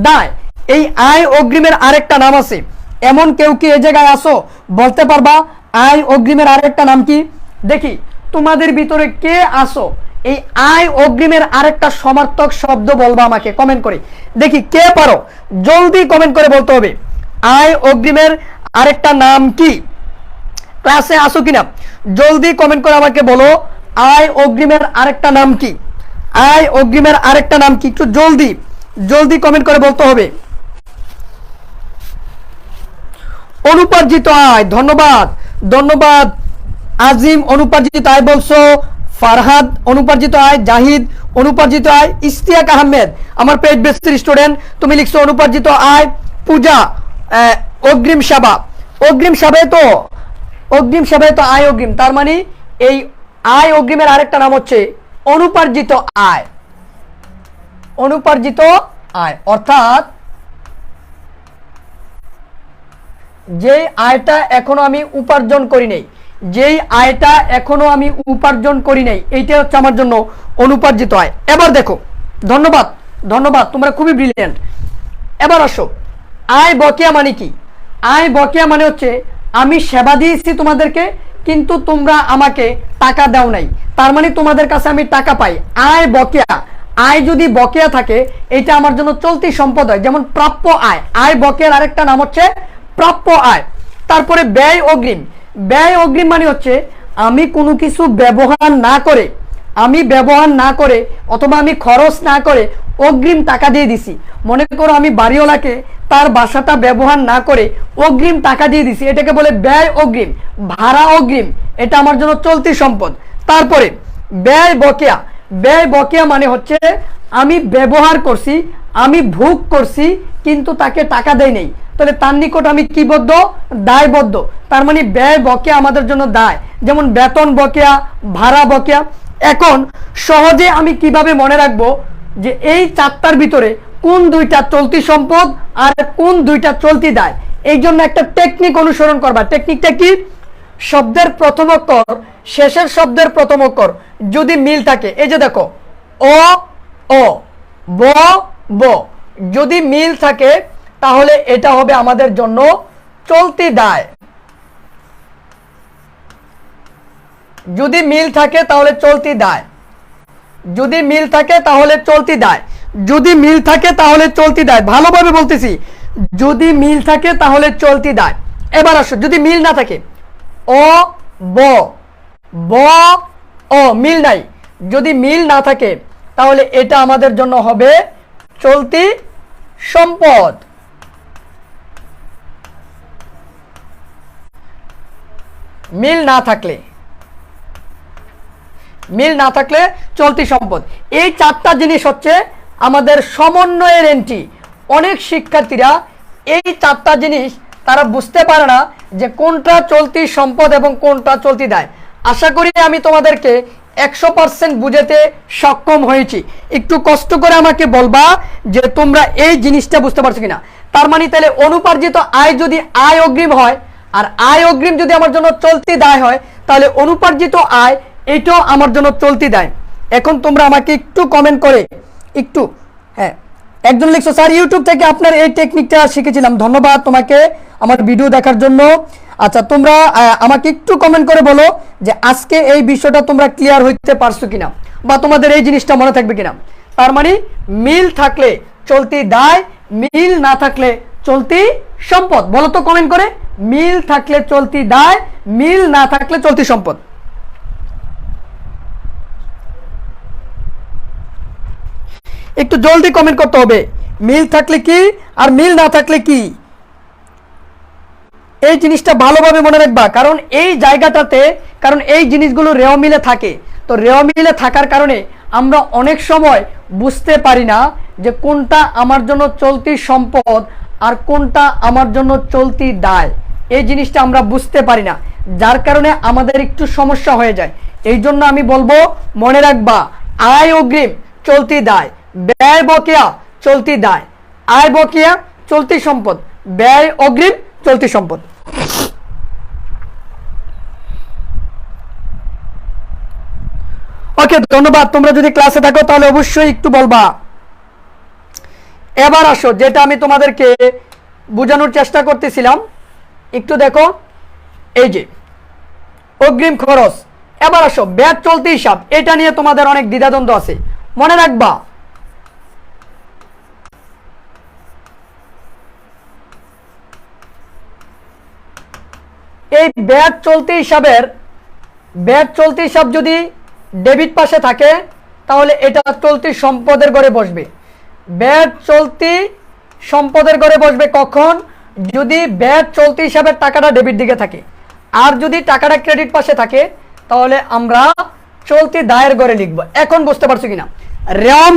দায়। এই আয় অগ্রিমের আরেকটা নাম আছে। এমন কেউ কি এই জায়গায় আসো বলতে পারবা আয় অগ্রিমের আরেকটা নাম কি? দেখি তোমাদের ভিতরে কে আসো এই আয় অগ্রিমের আরেকটা সমার্থক শব্দ বলবা আমাকে কমেন্ট করে। দেখি কে পারো, জলদি কমেন্ট করে বলতে হবে আয় অগ্রিমের আরেকটা নাম কি। ক্লাসে আসো কিনা জলদি কমেন্ট করে আমাকে বলো আয় অগ্রিমের আরেকটা নাম কি। আয় অগ্রিমের আরেকটা নাম কি? একটু জলদি জলদি কমেন্ট করে বলতে হবে। অনুপার্জিত আয়, ধন্যবাদ ধন্যবাদ আজিম, অনুপার্জিত আয় বলছো। ফারহাদ অনুপার্জিত আয়, জাহিদ অনুপার্জিত আয়, ইস্তিয়াক আহমেদ আমার পেজ বেস্টের স্টুডেন্ট, তুমি লিখছো অনুপার্জিত আয়। পূজা অগ্রিম সেবা, অগ্রিম সেবায় তো অগ্রিম সেবায় তো আয় অগ্রিম, তার মানে এই আয় অগ্রিমের আরেকটা নাম হচ্ছে অনুপার্জিত আয়। অনুপার্জিত আয় অর্থাৎ যেই আয়টা এখনো আমি উপার্জন করি নাই, যেই আয়টা এখনো আমি উপার্জন করি নাই, এইটা হচ্ছে আমার জন্য অনুপার্জিত আয়। এবার দেখো, ধন্যবাদ ধন্যবাদ, তোমরা খুবই ব্রিলিয়েন্ট। এবার আসো, আয় বকেয়া মানে কি? আয় বকেয়া মানে হচ্ছে আমি সেবা দিয়েছি তোমাদেরকে কিন্তু তোমরা আমাকে টাকা দাও নাই, তার মানে তোমাদের কাছে আমি টাকা পাই। আয় বকেয়া, আয় যদি বকেয়া থাকে এটা আমার জন্য চলতি সম্পদ হয়, যেমন প্রাপ্য আয়। আয় বকেয়ার আরেকটা নাম হচ্ছে প্রাপ্য আয়। তারপরে ব্যয় অগ্রিম, ব্যয় অগ্রিম মানে হচ্ছে আমি কোনো কিছু ব্যবহার না করে অথবা আমি খরচ না করে অগ্রিম টাকা দিয়ে দিছি। মনে করো আমি বাড়িওয়ালাকে তার বাসাটা ব্যবহার না করে অগ্রিম টাকা দিয়ে দিছি, এটাকে বলে ব্যয় অগ্রিম। ভাড়া অগ্রিম এটা আমার জন্য চলতি সম্পদ। তারপরে ব্যয় বকেয়া, ব্যয় বকেয়া মানে হচ্ছে আমি ব্যবহার করছি, আমি ভোগ করছি কিন্তু তাকে টাকা দেই নাই, তাহলে তার নিকট আমি কি বদ্ধ? দায়বদ্ধ। তার মানে ব্যয় বকেয়া আমাদের জন্য দায়, যেমন বেতন বকেয়া, ভাড়া বকেয়া। এখন সহজে আমি কিভাবে মনে রাখবো যে এই চারটার ভিতরে কোন দুইটা চলতি সম্পদ আর কোন দুইটা চলতি দায়? এই জন্য একটা টেকনিক অনুসরণ করবা। টেকনিকটা কি? শব্দের প্রথম অক্ষর শেষের শব্দের প্রথম অক্ষর যদি মিল থাকে, এই যে দেখো অ ও ব ব, যদি মিল থাকে তাহলে এটা হবে আমাদের জন্য চলতি দায়। যদি মিল থাকে তাহলে চলতি দায়, যদি মিল থাকে তাহলে চলতি দায়, যদি মিল থাকে তাহলে চলতি দায়। ভালোভাবে বলতেছি, যদি মিল থাকে তাহলে চলতি দায়। এবার আসো, যদি মিল না থাকে, অ ব ব ও মিল নাই, যদি মিল না থাকে তাহলে এটা আমাদের জন্য হবে চলতি সম্পদ। মিল না থাকলে চলতি সম্পদ। এই চারটা জিনিস হচ্ছে আমাদের সমন্বয়ের এন্ট্রি। অনেক শিক্ষার্থীরা এই চারটা জিনিস তারা বুঝতে পারে না যে কোনটা চলতি সম্পদ এবং কোনটা চলতি দায়। আশা করি আমি তোমাদেরকে 100% বুঝাতে সক্ষম হয়েছি। একটু কষ্ট করে আমাকে বলবা যে তোমরা এই জিনিসটা বুঝতে পারছো কিনা। তার মানে তাহলে অনুপার্জিত আয় যদি আয় অগ্রিম হয় আর আয় অগ্রিম যদি আমার জন্য চলতি দায় হয়, তাহলে অনুপার্জিত আয় এটাও আমার জন্য চলতি দায়। এখন তোমরা আমাকে একটু কমেন্ট করে একটু, হ্যাঁ একজন লিখছো স্যার ইউটিউব থেকে আপনার এই টেকনিকটা শিখেছিলাম, ধন্যবাদ তোমাকে আমার ভিডিও দেখার জন্য। আচ্ছা তোমরা আমাকে একটু কমেন্ট করে বলো যে আজকে এই বিষয়টা তোমরা ক্লিয়ার হইতে পারছো কিনা বা তোমাদের এই জিনিসটা মনে থাকবে কিনা। তার মানে মিল থাকলে চলতি দায়, মিল না থাকলে চলতি সম্পদ। বলো তো কমেন্ট করে, মিল থাকলে চলতি দায়, মিল না থাকলে চলতি সম্পদ। একটু জলদি কমেন্ট করতে হবে, মিল থাকলে কি আর মিল না থাকলে কি। এই জিনিসটা ভালোভাবে মনে রাখবা, কারণ এই জায়গাটাতে, কারণ এই জিনিসগুলো রেও মিলে থাকে। তো রেও মিলে থাকার কারণে আমরা অনেক সময় বুঝতে পারি না যে কোনটা আমার জন্য চলতি সম্পদ আর কোনটা আমার জন্য চলতি দায়, এই জিনিসটা আমরা বুঝতে পারি না, যার কারণে আমাদের একটু সমস্যা হয়ে যায়। এই জন্য আমি বলবো, মনে রাখবা, আয় অগ্রিম চলতি দায়, ব্যয় বকেয়া চলতি দায়, আয় বকেয়া চলতি সম্পদ, ব্যয় অগ্রিম চলতি সম্পদ। ওকে, ধন্যবাদ। তোমরা যদি ক্লাসে থাকো তাহলে অবশ্যই একটু বলবা। এবার আসো, যেটা আমি তোমাদেরকে বোঝানোর চেষ্টা করতেছিলাম, একটু দেখো, এই যে অগ্রিম খরচ। এবার আসো ব্যাজ চলতি হিসাব, এটা নিয়ে তোমাদের অনেক দ্বিধাদ্বন্দ্ব আছে। মনে রাখবা, এই ব্যাজ চলতি হিসাব যদি ডেবিট পাশে থাকে তাহলে এটা চলতি সম্পদের ঘরে বসবে। ব্যাজ চলতি সম্পদের ঘরে বসবে কখন? যদি ব্যাজ চলতি হিসাবের টাকাটা ডেবিট দিকে থাকে। আর যদি টাকাটা ক্রেডিট পাশে থাকে তাহলে আমরা চলতি দায়ের ঘরে লিখব। এখন বুঝতে পারছো কিনা? রেওয়া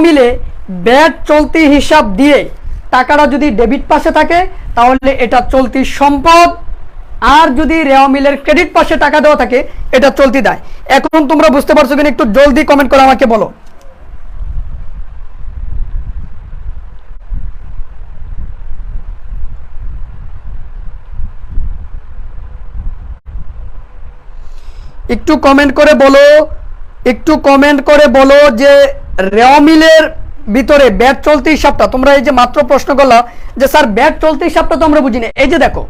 মিলে ব্যাজ চলতি হিসাব দিয়ে টাকাটা যদি ডেবিট পাশে থাকে তাহলে এটা চলতি সম্পদ, আর যদি রেওয়া মিলের ক্রেডিট পাশে টাকা দেওয়া থাকে এটা চলতি দায়। এখন তোমরা বুঝতে পারছো কিনা? একটু জলদি কমেন্ট করে আমাকে বলো। একটু কমেন্ট করে বলো যে রেওয়া মিলের ভিতরে ব্যাজ চলতি হিসাবটা, তোমরা এই যে মাত্র প্রশ্ন করলা যে স্যার ব্যাজ চলতি হিসাবটা তো আমরা বুঝি না। এই যে দেখো,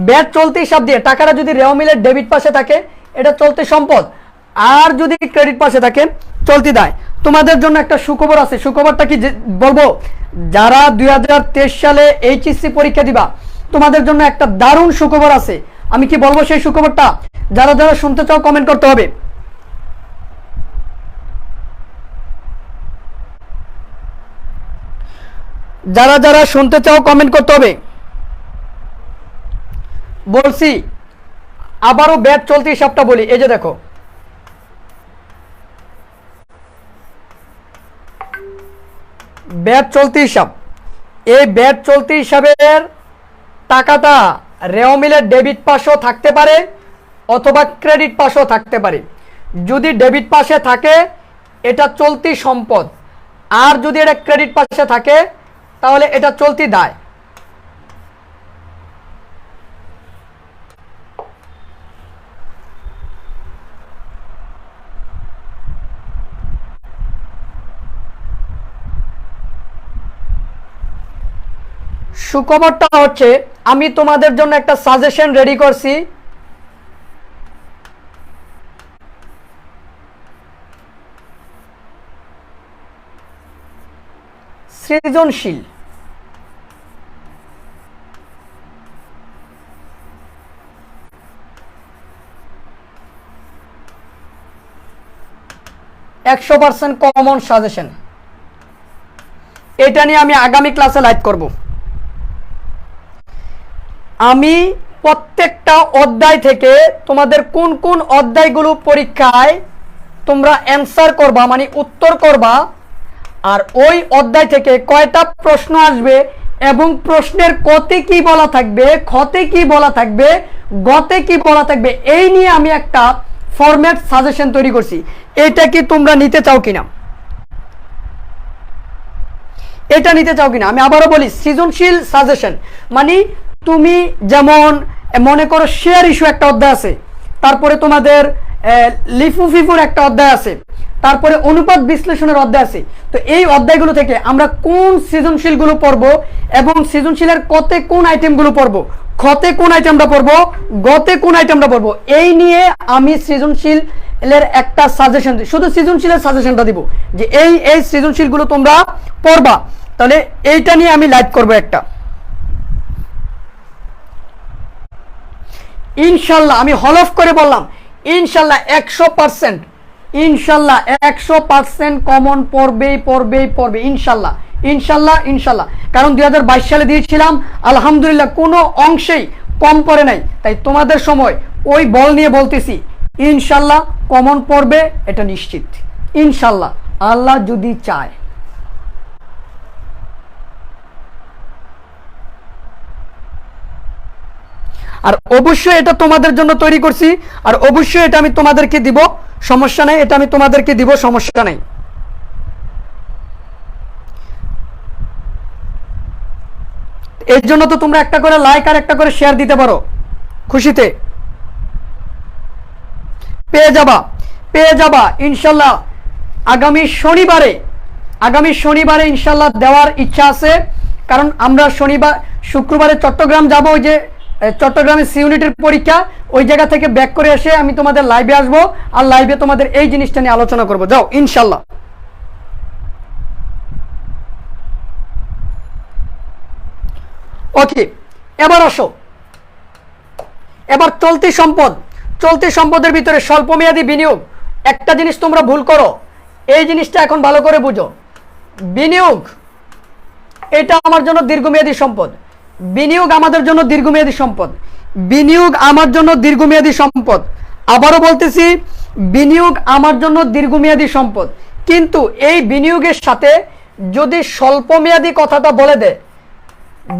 ব্যাজ চলতি হিসাব দিয়ে টাকাটা যদি রেওয়া মিলের ডেবিট পাশে থাকে এটা চলতি সম্পদ, আর যদি ক্রেডিট পাশে থাকে চলতি দায়। তোমাদের জন্য একটা সুখবর আছে। সুখবরটা কি বলবো? যারা 2023 সালে এইচএসসি পরীক্ষা দিবা তোমাদের জন্য একটা দারুণ সুখবর আছে। আমি কি বলবো সেই সুখবরটা? যারা যারা শুনতে চাও কমেন্ট করতে হবে। যারা যারা শুনতে চাও কমেন্ট করতে হবে। বলছি, আবারও ব্যাজ চলতি হিসাবটা বলি। এই যে দেখো, ব্যাজ চলতি হিসাব, এই ব্যাজ চলতি হিসাবের টাকাটা রেওয়া মিলের ডেবিট পাশেও থাকতে পারে অথবা ক্রেডিট পাশেও থাকতে পারে। যদি ডেবিট পাশে থাকে এটা চলতি সম্পদ, আর যদি এটা ক্রেডিট পাশে থাকে তাহলে এটা চলতি দায়। সুখবরটা হচ্ছে আমি তোমাদের জন্য একটা সাজেশন রেডি করছি। সৃজনশীল, %100% কমন সাজেশন। এটা নিয়ে আমি আগামী ক্লাসে লাইভ করব। আমি প্রত্যেকটা অধ্যায় থেকে তোমাদের কোন কোন অধ্যায়গুলো পরীক্ষায় তোমরা অ্যান্সার করবা, মানে উত্তর করবা, আর ওই অধ্যায় থেকে কয়টা প্রশ্ন আসবে এবং প্রশ্নের কতে কি বলা থাকবে, খতে কি বলা থাকবে, গতে কি বলা থাকবে, এই নিয়ে আমি একটা ফরম্যাট সাজেশন তৈরি করছি। এটা কি তোমরা নিতে চাও কিনা? এটা নিতে চাও কিনা? আমি আবারও বলি, সৃজনশীল সাজেশন মানে তুমি যেমন মনে করো শেয়ার ইস্যু একটা অধ্যায় আছে, তারপরে তোমাদের লিফু ফিফুর একটা অধ্যায় আছে, তারপরে অনুপাত বিশ্লেষণের অধ্যায় আছে। তো এই অধ্যায়গুলো থেকে আমরা কোন সৃজনশীলগুলো পড়বো এবং সৃজনশীলের কতে কোন আইটেমগুলো পড়বো, খতে কোন আইটেমটা পড়বো, গতে কোন আইটেমটা পড়বো, এই নিয়ে আমি সৃজনশীলের একটা সাজেশন, শুধু সৃজনশীলের সাজেশনটা দিব যে এই এই সৃজনশীলগুলো তোমরা পড়বা। তাহলে এইটা নিয়ে আমি লাইভ করবো একটা, ইনশাল্লাহ। আমি হলফ করে বললাম ইনশাল্লাহ 100%, ইনশাল্লাহ 100% কমন পড়বে ইনশাল্লাহ, ইনশাল্লাহ, ইনশাল্লাহ। কারণ 2022 সালে দিয়েছিলাম, আলহামদুলিল্লাহ কোনো অংশেই কম পড়ে নাই। তাই তোমাদের সময় ওই বল নিয়ে বলতেছি ইনশাল্লাহ কমন পড়বে, এটা নিশ্চিত ইনশাল্লাহ, আল্লাহ যদি চায়। আর অবশ্যই এটা তোমাদের জন্য তৈরি করছি, আর অবশ্যই এটা আমি তোমাদেরকে দিব, সমস্যা নেই, এটা আমি তোমাদেরকে দিব, সমস্যা নেই। এর জন্য তো তোমরা একটা করে লাইক আর একটা করে শেয়ার দিতে পারো, খুশিতে পেয়ে যাবা ইনশাল্লাহ। আগামী শনিবারে ইনশাল্লাহ দেওয়ার ইচ্ছা আছে, কারণ আমরা শুক্রবারে চট্টগ্রাম যাব, ওই যে চট্টগ্রামে সি ইউনিটের পরীক্ষা, ওই জায়গা থেকে ব্যাক করে এসে আমি তোমাদের লাইভে আসবো, আর লাইভে তোমাদের এই জিনিসটা নিয়ে আলোচনা করবো। যাও ইনশাল্লাহ। ওকে, এবার আসো, এবার চলতি সম্পদের ভিতরে স্বল্পমেয়াদী বিনিয়োগ। একটা জিনিস তোমরা ভুল করো, এই জিনিসটা এখন ভালো করে বুঝো। বিনিয়োগ এটা আমার জন্য দীর্ঘমেয়াদী সম্পদ, বিনিয়োগ আমাদের জন্য দীর্ঘমেয়াদী সম্পদ, বিনিয়োগ আমার জন্য দীর্ঘমেয়াদী সম্পদ। আবারও বলতেছি, বিনিয়োগ আমার জন্য দীর্ঘমেয়াদী সম্পদ, কিন্তু এই বিনিয়োগের সাথে যদি স্বল্পমেয়াদী কথাটা বলে দেয়,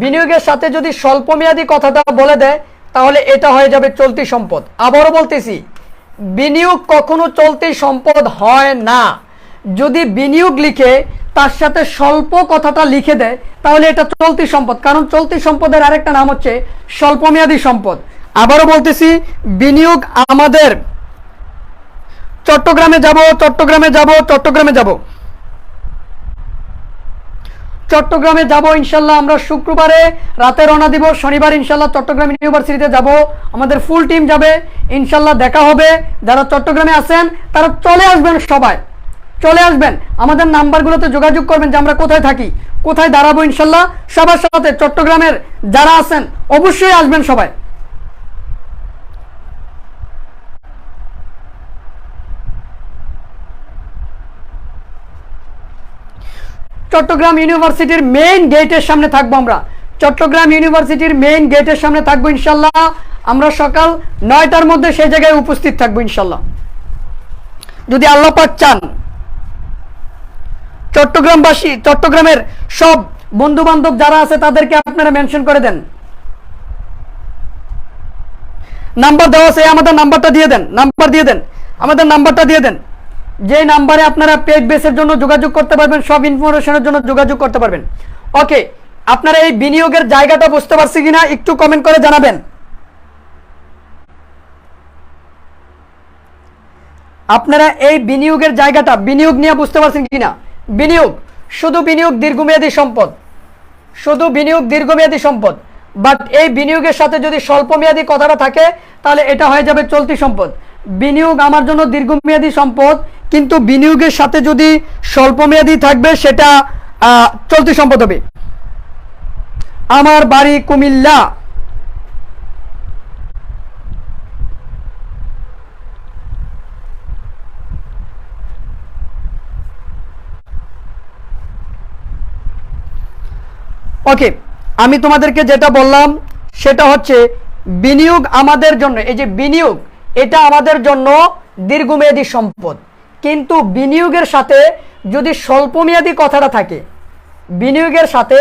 বিনিয়োগের সাথে যদি স্বল্পমেয়াদী কথাটা বলে দেয়, তাহলে এটা হয়ে যাবে চলতি সম্পদ। আবারও বলতেছি, বিনিয়োগ কখনো চলতি সম্পদ হয় না। যদি বিনিয়োগ লিখে তার সাথে স্বল্প কথাটা লিখে দেয়, তাহলে এটা চলতি সম্পদ, কারণ চলতি সম্পদের আরেকটা নাম হচ্ছে স্বল্পমেয়াদী সম্পদ। আবারও বলতেছি, বিনিয়োগ আমাদের চট্টগ্রামে যাব ইনশাল্লাহ। আমরা শুক্রবারে রাতে রওনা দিব, শনিবার ইনশাল্লাহ চট্টগ্রাম ইউনিভার্সিটিতে যাব, আমাদের ফুল টিম যাবে ইনশাল্লাহ। দেখা হবে, যারা চট্টগ্রামে আছেন তারা চলে আসবেন, সবাই চলে আসবেন, আমাদের নাম্বারগুলোতে যোগাযোগ করবেন যে আমরা কোথায় থাকি, কোথায় দাঁড়াবো ইনশাল্লাহ। সবার সাথে চট্টগ্রামের যারা আছেন অবশ্যই আসবেন সবাই। চট্টগ্রাম ইউনিভার্সিটির মেইন গেটের সামনে থাকবো আমরা, চট্টগ্রাম ইউনিভার্সিটির মেইন গেটের সামনে থাকবো ইনশাল্লাহ। আমরা সকাল 9টার মধ্যে সেই জায়গায় উপস্থিত থাকবো ইনশাল্লাহ, যদি আল্লাহ পাক চান। চট্টগ্রামের সব বন্ধু বান্ধব যারা আছে তাদেরকে আপনারা মেনশন করে দেন, নাম্বার দেওয়া আছে, আমাদের নাম্বারটা দিয়ে দেন, আমাদের নাম্বারটা দিয়ে দেন, যে নাম্বারে আপনারা পেড বেসের জন্য যোগাযোগ করতে পারবেন, সব ইনফরমেশনের জন্য যোগাযোগ করতে পারবেন। ওকে, আপনারা এই বিনিয়োগের জায়গাটা বুঝতে পারছি কিনা একটু কমেন্ট করে জানাবেন। আপনারা এই বিনিয়োগের জায়গাটা, বিনিয়োগ নিয়ে বুঝতে পারছেন কিনা? শুধু বিনিয়োগ দীর্ঘমেয়াদী সম্পদ, বাট এই বিনিয়োগের সাথে যদি স্বল্পমেয়াদী কথাটা থাকে, তাহলে এটা হয়ে যাবে চলতি সম্পদ। বিনিয়োগ আমার জন্য দীর্ঘমেয়াদী সম্পদ, কিন্তু বিনিয়োগের সাথে যদি স্বল্পমেয়াদী থাকবে সেটা চলতি সম্পদ হবে। আমার বাড়ি কুমিল্লা। ওকে, আমি তোমাদেরকে যেটা বললাম সেটা হচ্ছে বিনিয়োগ আমাদের জন্য, এই যে বিনিয়োগ এটা আমাদের জন্য দীর্ঘমেয়াদী সম্পদ, কিন্তু বিনিয়োগের সাথে যদি স্বল্পমেয়াদী কথাটা থাকে, বিনিয়োগের সাথে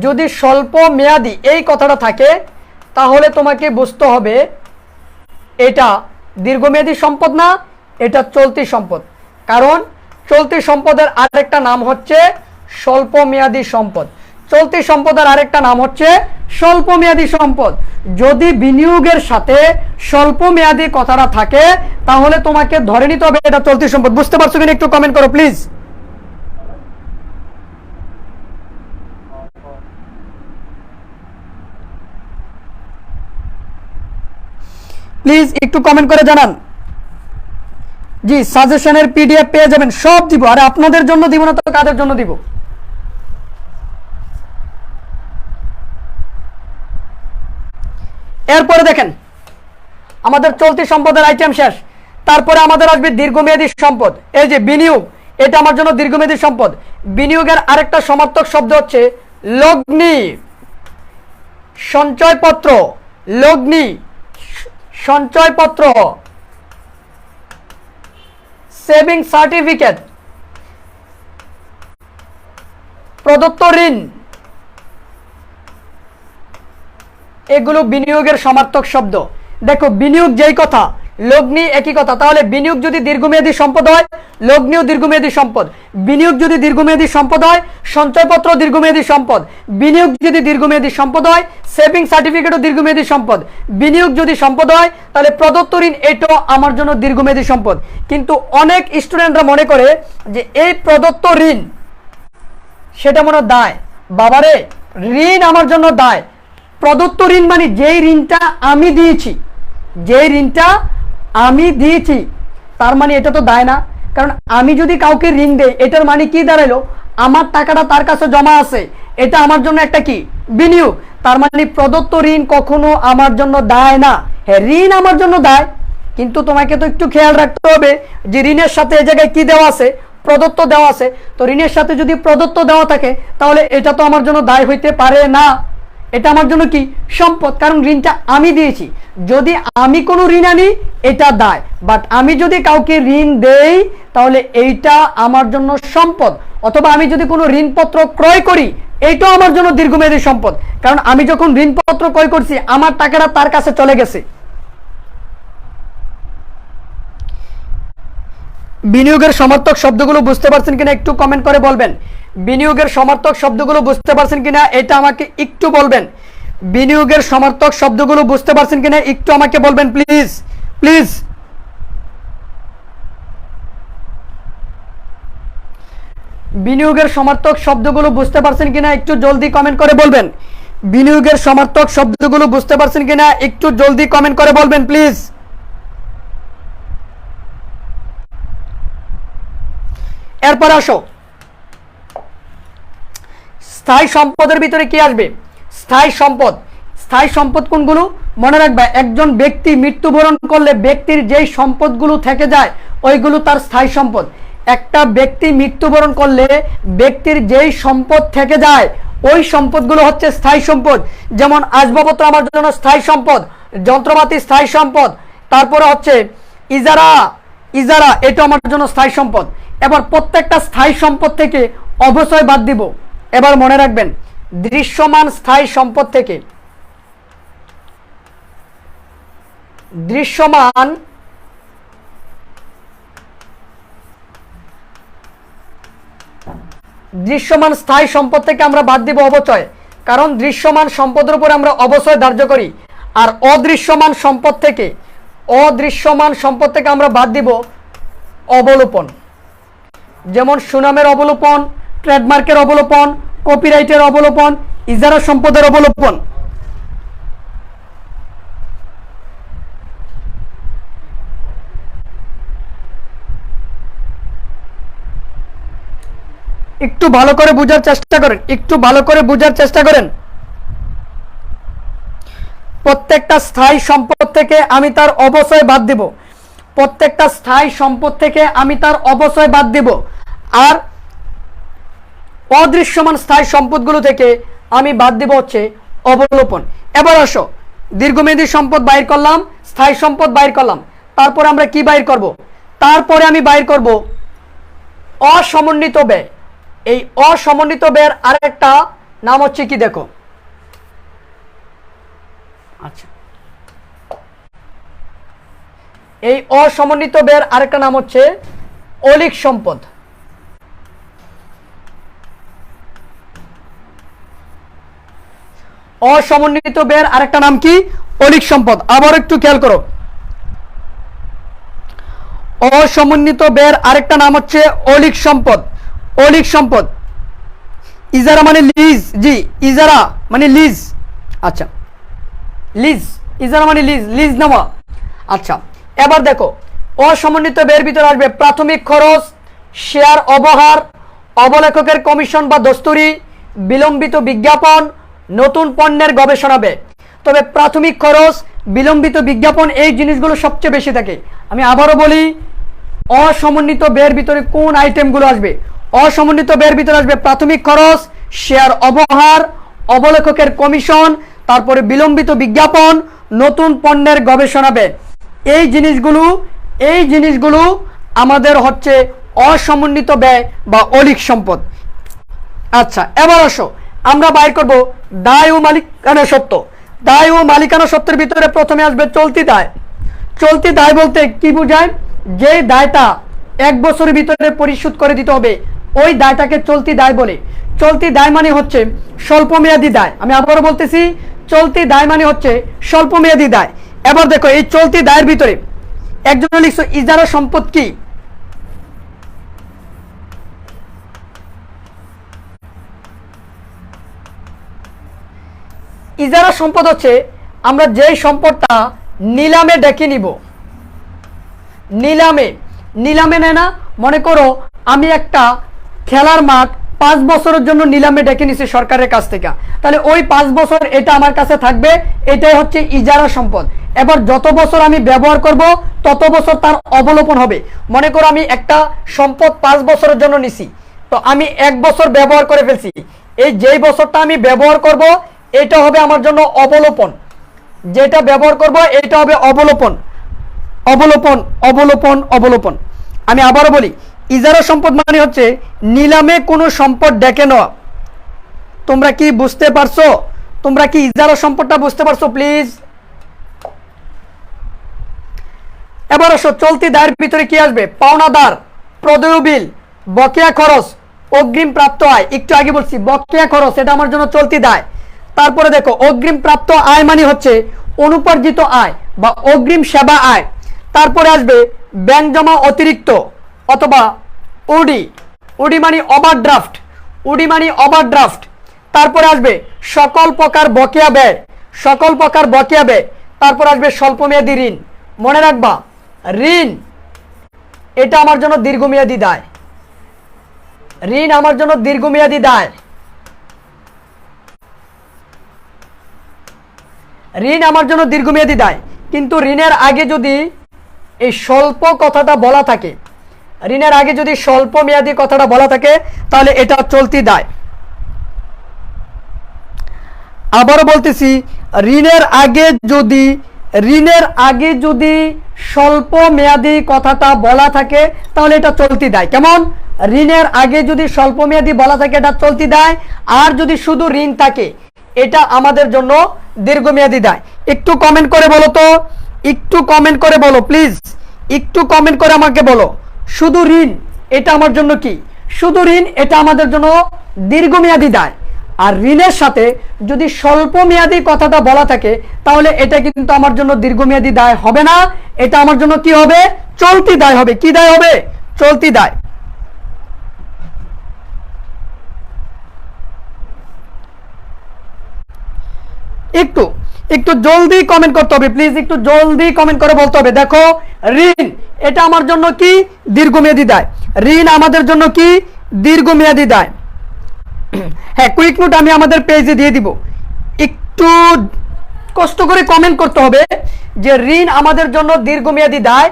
যদি স্বল্পমেয়াদী এই কথাটা থাকে, তাহলে তোমাকে বুঝতে হবে এটা দীর্ঘমেয়াদী সম্পদ না, এটা চলতি সম্পদ। কারণ চলতি সম্পদের আরেকটা নাম হচ্ছে স্বল্পমেয়াদী সম্পদ, চলতি সম্পদের আরেকটা নাম হচ্ছে স্বল্পমেয়াদী সম্পদ। যদি বিনিয়োগের সাথে স্বল্পমেয়াদী কথাটা থাকে, তাহলে তোমাকে ধরে নিতে হবে এটা চলতি সম্পদ। বুঝতে পারছো কিনা একটু কমেন্ট করো প্লিজ। প্লিজ একটু কমেন্ট করে জানান। জি, সাজেশনের পিডিএফ পেয়ে যাবেন, সব দিব। আর আপনাদের জন্য দিব না তো কাদের জন্য দিব? এরপরে দেখেন, আমাদের চলতি সম্পদের আইটেম শেষ, তারপরে আমাদের আসবে দীর্ঘমেয়াদী সম্পদ। এই যে বিনিয়োগ, এটা আমার জন্য দীর্ঘমেয়াদী সম্পদ। বিনিয়োগের আরেকটা সমার্থক শব্দ হচ্ছে লগ্নি, সঞ্চয়পত্র, লগ্নি, সঞ্চয়পত্র, সেভিং সার্টিফিকেট, প্রদত্ত ঋণ, এগুলো বিনিয়োগের সমার্থক শব্দ। দেখো বিনিয়োগ যেই কথা, লগ্নি একই কথা। তাহলে বিনিয়োগ যদি দীর্ঘমেয়াদী সম্পদ হয়, লগ্নিও দীর্ঘমেয়াদী সম্পদ। বিনিয়োগ যদি দীর্ঘমেয়াদী সম্পদ হয়, সঞ্চয়পত্র দীর্ঘমেয়াদী সম্পদ। বিনিয়োগ যদি দীর্ঘমেয়াদী সম্পদ হয়, সেভিং সার্টিফিকেটও দীর্ঘমেয়াদী সম্পদ। বিনিয়োগ যদি সম্পদ হয়, তাহলে প্রদত্ত ঋণ এটাও আমার জন্য দীর্ঘমেয়াদী সম্পদ। কিন্তু অনেক স্টুডেন্টরা মনে করে যে এই প্রদত্ত ঋণ সেটা মনে দায়। বাবারে, ঋণ আমার জন্য দায়। প্রদত্ত ঋণ মানে যেই ঋণটা আমি দিয়েছি, যেই ঋণটা আমি দিয়েছি, তার মানে এটা তো দায় না। কারণ আমি যদি কাউকে ঋণ দেই, এটার মানে কি দাঁড়ালো, আমার টাকাটা তার কাছে জমা আছে, এটা আমার জন্য একটা কি বিনিয়োগ। তার মানে প্রদত্ত ঋণ কখনো আমার জন্য দায় না। হ্যাঁ, ঋণ আমার জন্য দায়, কিন্তু তোমাকে তো একটু খেয়াল রাখতে হবে যে ঋণের সাথে এই জায়গায় কি দেওয়া আছে, প্রদত্ত দেওয়া আছে। তো ঋণের সাথে যদি প্রদত্ত দেওয়া থাকে, তাহলে এটা তো আমার জন্য দায় হইতে পারে না, এটা আমার জন্য কি সম্পদ, কারণ ঋণটা আমি দিয়েছি। যদি আমি কোনো ঋণ আনি, এটা দায়, বাট আমি যদি কাউকে ঋণ দেই, তাহলে এইটা আমার জন্য সম্পদ। অথবা আমি যদি কোনো ঋণপত্র ক্রয় করি, এইটাও আমার জন্য দীর্ঘমেয়াদী সম্পদ, কারণ আমি যখন ঋণপত্র ক্রয় করছি, আমার টাকাটা তার কাছে চলে গেছে। বিনিয়োগের সমার্থক শব্দগুলো বুঝতে পারছেন কিনা একটু কমেন্ট করে বলবেন। বিনিয়োগের সমার্থক শব্দগুলো বুঝতে পারছেন কিনা এটা আমাকে একটু বলবেন। বিনিয়োগের সমার্থক শব্দগুলো বুঝতে পারছেন কিনা একটু আমাকে বলবেন প্লিজ প্লিজ। বিনিয়োগের সমার্থক শব্দগুলো বুঝতে পারছেন কিনা একটু জলদি কমেন্ট করে বলবেন। বিনিয়োগের সমার্থক শব্দগুলো বুঝতে পারছেন কিনা একটু জলদি কমেন্ট করে বলবেন প্লিজ। এরপর আসো, স্থায়ী সম্পদের ভিতরে কি আসবে? স্থায়ী সম্পদ। স্থায়ী সম্পদ কোনগুলো মনে রাখবে, একজন ব্যক্তি মৃত্যুবরণ করলে ব্যক্তির যেই সম্পদগুলো থেকে যায় ওইগুলো তার স্থায়ী সম্পদ। একটা ব্যক্তি মৃত্যুবরণ করলে ব্যক্তির যেই সম্পদ থেকে যায় ওই সম্পদগুলো হচ্ছে স্থায়ী সম্পদ। যেমন আসবাবপত্র আমার জন্য স্থায়ী সম্পদ, যন্ত্রপাতি স্থায়ী সম্পদ, তারপরে হচ্ছে ইজারা, ইজারা এটা আমার জন্য স্থায়ী সম্পদ। এবার প্রত্যেকটা স্থায়ী সম্পদ থেকে অবশ্যই বাদ দিব। এবার মনে রাখবেন, দৃশ্যমান স্থায়ী সম্পদ থেকে, দৃশ্যমান দৃশ্যমান স্থায়ী সম্পদ থেকে আমরা বাদ দিব অবচয়, কারণ দৃশ্যমান সম্পদের উপর আমরা অবচয় ধার্য করি। আর অদৃশ্যমান সম্পদ থেকে, অদৃশ্যমান সম্পদ থেকে আমরা বাদ দিব অবলোপন। যেমন সুনামের অবলোপন, ট্রেডমার্কের অবলোপন, কপিরাইটের অবলোপন, ইজারা সম্পদের অবলোপন। একটু ভালো করে বোঝার চেষ্টা করেন, একটু ভালো করে বোঝার চেষ্টা করেন। প্রত্যেকটা স্থায়ী সম্পদ থেকে আমি তার অবচয় বাদ দিব, প্রত্যেকটা স্থায়ী সম্পদ থেকে আমি তার অবচয় বাদ দিব। আর অদৃশ্যমান স্থায়ী সম্পদগুলো থেকে আমি বাদ দিব হচ্ছে অবলোপন। এবার আসো, দীর্ঘমেয়াদী সম্পদ বাইর করলাম, স্থায়ী সম্পদ বাইর করলাম, তারপরে আমরা কি বাইর করব? তারপরে আমি বাইর করব অসমন্বিত ব্যয়। এই অসমন্বিত ব্যয়ের আরেকটা নাম হচ্ছে কি দেখো, আচ্ছা, এই অসমন্বিত ব্যয়ের আরেকটা নাম হচ্ছে অলিক সম্পদ। অসমন্বিত ব্যয়ের আরেকটা নাম কি? অলিক সম্পদ। আবার একটু খেয়াল করো, অসমন্বিত ব্যয়ের আরেকটা নাম হচ্ছে অলিক সম্পদ। অলিক সম্পদ। ইজারা মানে লিজ, জি ইজারা মানে লিজ, আচ্ছা লিজ, ইজারা মানে লিজ, লিজ নেওয়া। আচ্ছা, এবার দেখো অসমন্বিত ব্যয়ের ভিতরে আসবে প্রাথমিক খরচ, শেয়ার অবহার, অবলেখকের কমিশন বা দস্তুরি, বিলম্বিত বিজ্ঞাপন, নতুন পণ্যের গবেষণা ব্যয়। তবে প্রাথমিক খরচ, বিলম্বিত বিজ্ঞাপন এই জিনিসগুলো সবচেয়ে বেশি থাকে। আমি আবারও বলি, অসমন্বিত ব্যয়ের ভিতরে কোন আইটেমগুলো আসবে? অসমন্বিত ব্যয়ের ভিতরে আসবে প্রাথমিক খরচ, শেয়ার অবহার, অবলেখকের কমিশন, তারপরে বিলম্বিত বিজ্ঞাপন, নতুন পণ্যের গবেষণা ব্যয়। এই জিনিসগুলো আমাদের হচ্ছে অসমন্বিত ব্যয় বা অলিক সম্পদ। আচ্ছা, এবার আসো আমরা বাইর করব দায় ও মালিকানা সত্ত্ব। দায় ও মালিকানা সত্ত্বের ভিতরে প্রথমে আসবে চলতি দায়। চলতি দায় বলতে কি বোঝায়? যে দায়টা 1 বছরের ভিতরে পরিশোধ করে দিতে হবে, ওই দায়টাকে চলতি দায় বলে। চলতি দায় মানে হচ্ছে স্বল্পমেয়াদী দায়। আমি আবারও বলতেছি, চলতি দায় মানে হচ্ছে স্বল্পমেয়াদী দায়। এবার দেখো, এই চলতি দায়ের ভিতরে একজন লিখছো ইজারা সম্পদ কি? ইজারা সম্পদ হচ্ছে আমরা যেই সম্পদটা নিলামে ডেকে নিব। নিলামে নেয় না? মনে করো আমি একটা খেলার মাঠ 5 বছরের জন্য নিলামে ডেকে নিছি সরকারের কাছ থেকে, তাহলে ওই 5 বছর এটা আমার কাছে থাকবে, এটাই হচ্ছে ইজারা সম্পদ। এবার যত বছর আমি ব্যবহার করব তত বছর তার অবলোপন হবে। মনে করো আমি একটা সম্পদ 5 বছরের জন্য নিছি, তো আমি 1 বছর ব্যবহার করে ফেলছি, এই যেই বছরটা আমি ব্যবহার করব এটা হবে আমার জন্য অবলোপন। যেটা ব্যবহার করব এটা হবে অবলোপন। অবলোপন। আমি আবারও বলি, ইজারা সম্পদ মানে হচ্ছে নিলামে কোনো সম্পদ ডেকে নেওয়া। তোমরা কি বুঝতে পারছো? তোমরা কি ইজারা সম্পদটা বুঝতে পারছো? প্লিজ। এবার আসো, চলতি দায়ের ভিতরে কি আসবে? পাওনাদার, প্রদেয় বিল, বকেয়া খরচ, অগ্রিম প্রাপ্ত আয়। একটু আগে বলছি বকেয়া খরচ, এটা আমার জন্য চলতি দায়। তারপরে দেখো, অগ্রিম প্রাপ্ত আয় মানে হচ্ছে অনুপার্জিত আয় বা অগ্রিম সেবা আয়। তারপরে আসবে ব্যাংক জমা অতিরিক্ত অথবা ওডি মানে ওভারড্রাফট। তারপরে আসবে সকল প্রকার বকেয়া ব্যয়। তারপর আসবে স্বল্পমেয়াদী ঋণ। মনে রাখবা, ঋণ এটা আমার জন্য দীর্ঘমেয়াদী দায়। কিন্তু ঋণের আগে যদি এই স্বল্প কথাটা বলা থাকে, স্বল্প মেয়াদী কথাটা বলা থাকে, তাহলে এটা চলতি দায়। আবারও বলতেছি, ঋণের আগে যদি স্বল্প মেয়াদী কথাটা বলা থাকে তাহলে এটা চলতি দায়। কেমন? ঋণের আগে যদি স্বল্প মেয়াদী বলা থাকে এটা চলতি দায়, আর যদি শুধু ঋণ থাকে এটা আমাদের জন্য দীর্ঘমেয়াদী দায়। একটু কমেন্ট করে বলো তো, প্লিজ একটু কমেন্ট করে আমাকে বলো, শুধু ঋণ এটা আমার জন্য কি? শুধু ঋণ এটা আমাদের জন্য দীর্ঘমেয়াদী দায়, আর ঋণের সাথে যদি স্বল্প মেয়াদী কথাটা বলা থাকে তাহলে এটা কিন্তু আমার জন্য দীর্ঘমেয়াদী দায় হবে না, এটা আমার জন্য কি হবে? চলতি দায় হবে। কি দায় হবে? চলতি দায়। একটু জলদি কমেন্ট করতে হবে, প্লিজ একটু জলদি কমেন্ট করে বলতে হবে। দেখো, ঋণ এটা আমার জন্য কি? দীর্ঘমেয়াদী দায়। ঋণ আমাদের জন্য কি? দীর্ঘমেয়াদী দায়। হ্যাঁ, কুইক নোট আমি আমাদের পেজে দিয়ে দিব। একটু কষ্ট করে কমেন্ট করতে হবে যে ঋণ আমাদের জন্য দীর্ঘমেয়াদী দায়,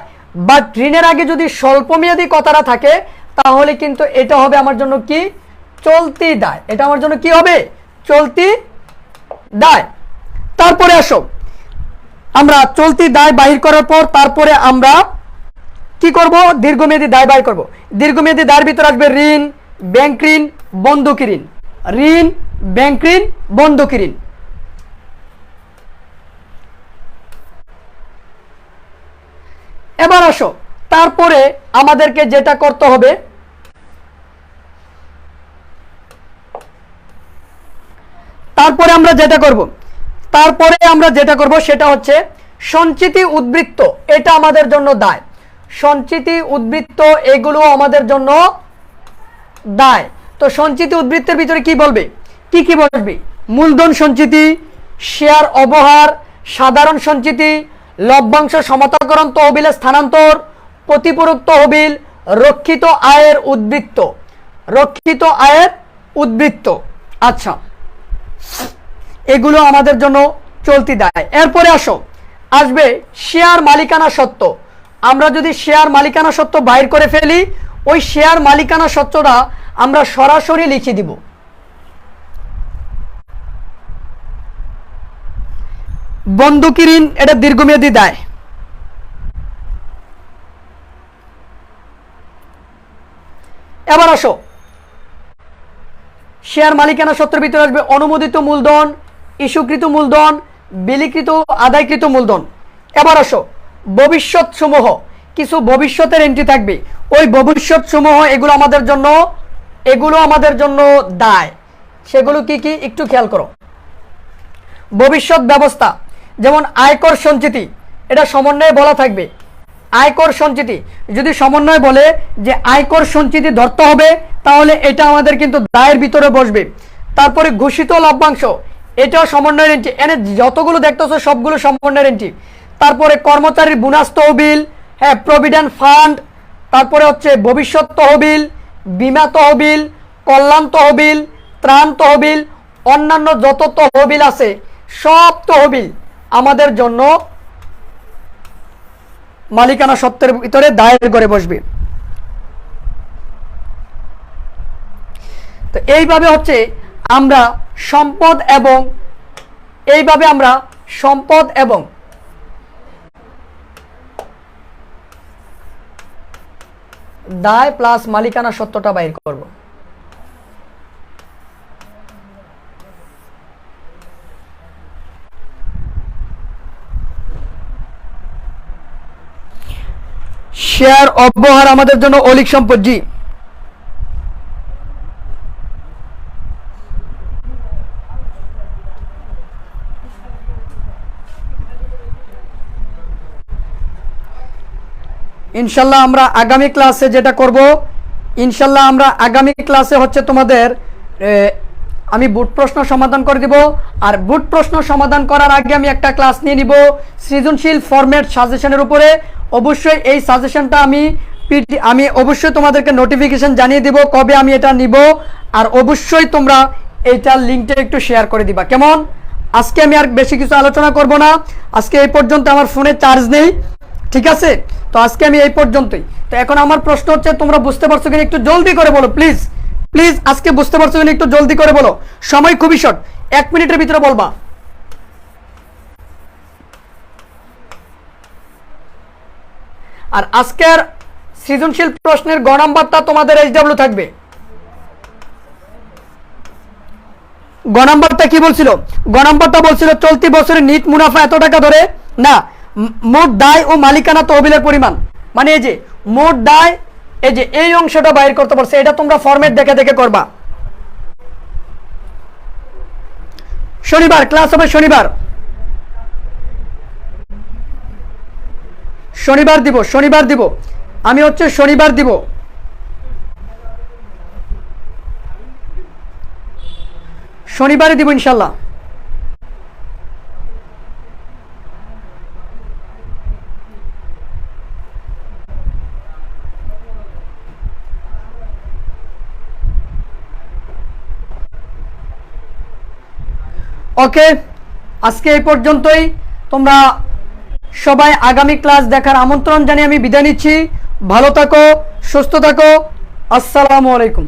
বাট ঋণের আগে যদি স্বল্পমেয়াদী কথাটা থাকে তাহলে কিন্তু এটা হবে আমার জন্য কি? চলতি দায়। এটা আমার জন্য কি হবে? চলতি দায়। তারপরে আসো, আমরা চলতি দায় বাহির করার পর তারপরে আমরা কি করব? দীর্ঘমেয়াদী দায় বাহির করব। দীর্ঘমেয়াদী দায়ের ভিতরে আসবে ঋণ, ব্যাংক ঋণ, বন্ধকি ঋণ। এবার আসো, তারপরে আমাদেরকে যেটা করতে হবে, তারপরে আমরা যেটা করব সেটা হচ্ছে সঞ্চিতি উদ্বৃত্ত। এটা আমাদের জন্য দায়। সঞ্চিতি উদ্বৃত্ত এগুলো আমাদের জন্য দায়। তো সঞ্চিতি উদ্বৃত্তের ভিতরে কি বলবে? কি বলবে? মূলধন সঞ্চিতি, শেয়ার অবহার, সাধারণ সঞ্চিতি, লভ্যাংশ সমতাকরণ তহবিলে স্থানান্তর, প্রতিপূরক তহবিল, রক্ষিত আয়ের উদ্বৃত্ত। আচ্ছা, এগুলো আমাদের জন্য চলতি দায়। এরপরে আসবে শেয়ার মালিকানা সত্ত্ব। আমরা যদি শেয়ার মালিকানা সত্ত্ব বাইর করে ফেলি, ওই শেয়ার মালিকানা সত্ত্বটা আমরা সরাসরি লিখে দিব। বন্ধকি ঋণ এটা দীর্ঘমেয়াদী দায়। এবার আসো, শেয়ার মালিকানা সত্ত্বের ভিতরে আসবে অনুমোদিত মূলধন, ইস্যুকৃত মূলধন, বিলিকৃত আদায়কৃত মূলধন। এবার আসো ভবিষ্যৎ সমূহ, কিছু ভবিষ্যতের এন্ট্রি থাকবে, ওই ভবিষ্যৎ সমূহ এগুলো আমাদের জন্য দায়। সেগুলো কি কি একটু খেয়াল করো। ভবিষ্যৎ ব্যবস্থা, যেমন আয়কর সঞ্চিতি, এটা সমন্বয়ে বলা থাকবে। আয়কর সঞ্চিতি যদি সমন্বয় বলে যে আয়কর সঞ্চিতি ধরতে হবে, তাহলে এটা আমাদের কিন্তু দায়ের ভিতরে বসবে। তারপরে ঘোষিত লভ্যাংশ, এটাও সমন্বয়ের এন্ট্রি। এনে যতগুলো দেখতেছো সবগুলো সমন্বয়ের এন্ট্রি। তারপরে কর্মচারীর বোনাস তহবিল, হ্যাঁ, প্রভিডেন্ট ফান্ড, তারপরে হচ্ছে ভবিষ্যৎ তহবিল, বিমা তহবিল, কল্যাণ তহবিল, ত্রাণ তহবিল, অন্যান্য যত তহবিল আছে সব তহবিল আমাদের জন্য মালিকানা সত্ত্বের ভিতরে দায়ের করে বসবে। তো এইভাবে হচ্ছে আমরা সম্পদ এবং দায় প্লাস মালিকানা সত্ত্বটা বাইর করব। শেয়ার অব্যবহার আমাদের জন্য অলিক সম্পদ। জি, ইনশাল্লাহ আমরা আগামী ক্লাসে যেটা করব, ইনশাল্লাহ আমরা আগামী ক্লাসে হচ্ছে তোমাদের আমি বুট প্রশ্ন সমাধান করে দিব। আর বুট প্রশ্ন সমাধান করার আগে আমি একটা ক্লাস নিয়ে নিব সৃজনশীল ফরম্যাট সাজেশনের উপরে। অবশ্যই এই সাজেশনটা আমি অবশ্যই তোমাদেরকে নোটিফিকেশন জানিয়ে দিব কবে আমি এটা নিব। আর অবশ্যই তোমরা এইটার লিঙ্কটা একটু শেয়ার করে দিবা, কেমন? আজকে আমি আর বেশি কিছু আলোচনা করব না, আজকে এই পর্যন্ত। আমার ফোনে চার্জ নেই, ঠিক আছে? তো আজকে আমি এই পর্যন্তই। তো এখন আমার প্রশ্ন হচ্ছে, তোমরা বুঝতে পারছো কিনা একটু জলদি করে বলো প্লিজ। প্লিজ আজকে বুঝতে পারছো কিনা একটু জলদি করে বলো, সময় খুবই শর্ট, 1 মিনিটের ভিতরে বলবা। আর আজকের সৃজনশীল প্রশ্নের গ নাম্বারটা তোমাদের SW থাকবে। গ নাম্বারটা কি বলছিল? গ নাম্বারটা বলছিল চলতি বছরে নিট মুনাফা এত টাকা ধরে না, মোট দায় ও মালিকানা তহবিলের পরিমাণ, মানে এই যে মোট দায়, এই যে এই অংশটা বাইর করতে পারছে। এটা তোমরা ফরম্যাট দেখে দেখে করবা। শনিবার ক্লাস হবে, শনিবার দিব আমি হচ্ছে শনিবার দিব। শনিবারে দিব ইনশাল্লাহ। ওকে, আজকে এই পর্যন্তই। তোমরা সবাই আগামী ক্লাস দেখার আমন্ত্রণ জানিয়ে আমি বিদায় নিচ্ছি। ভালো থাকো, সুস্থ থাকো। আসসালামু আলাইকুম।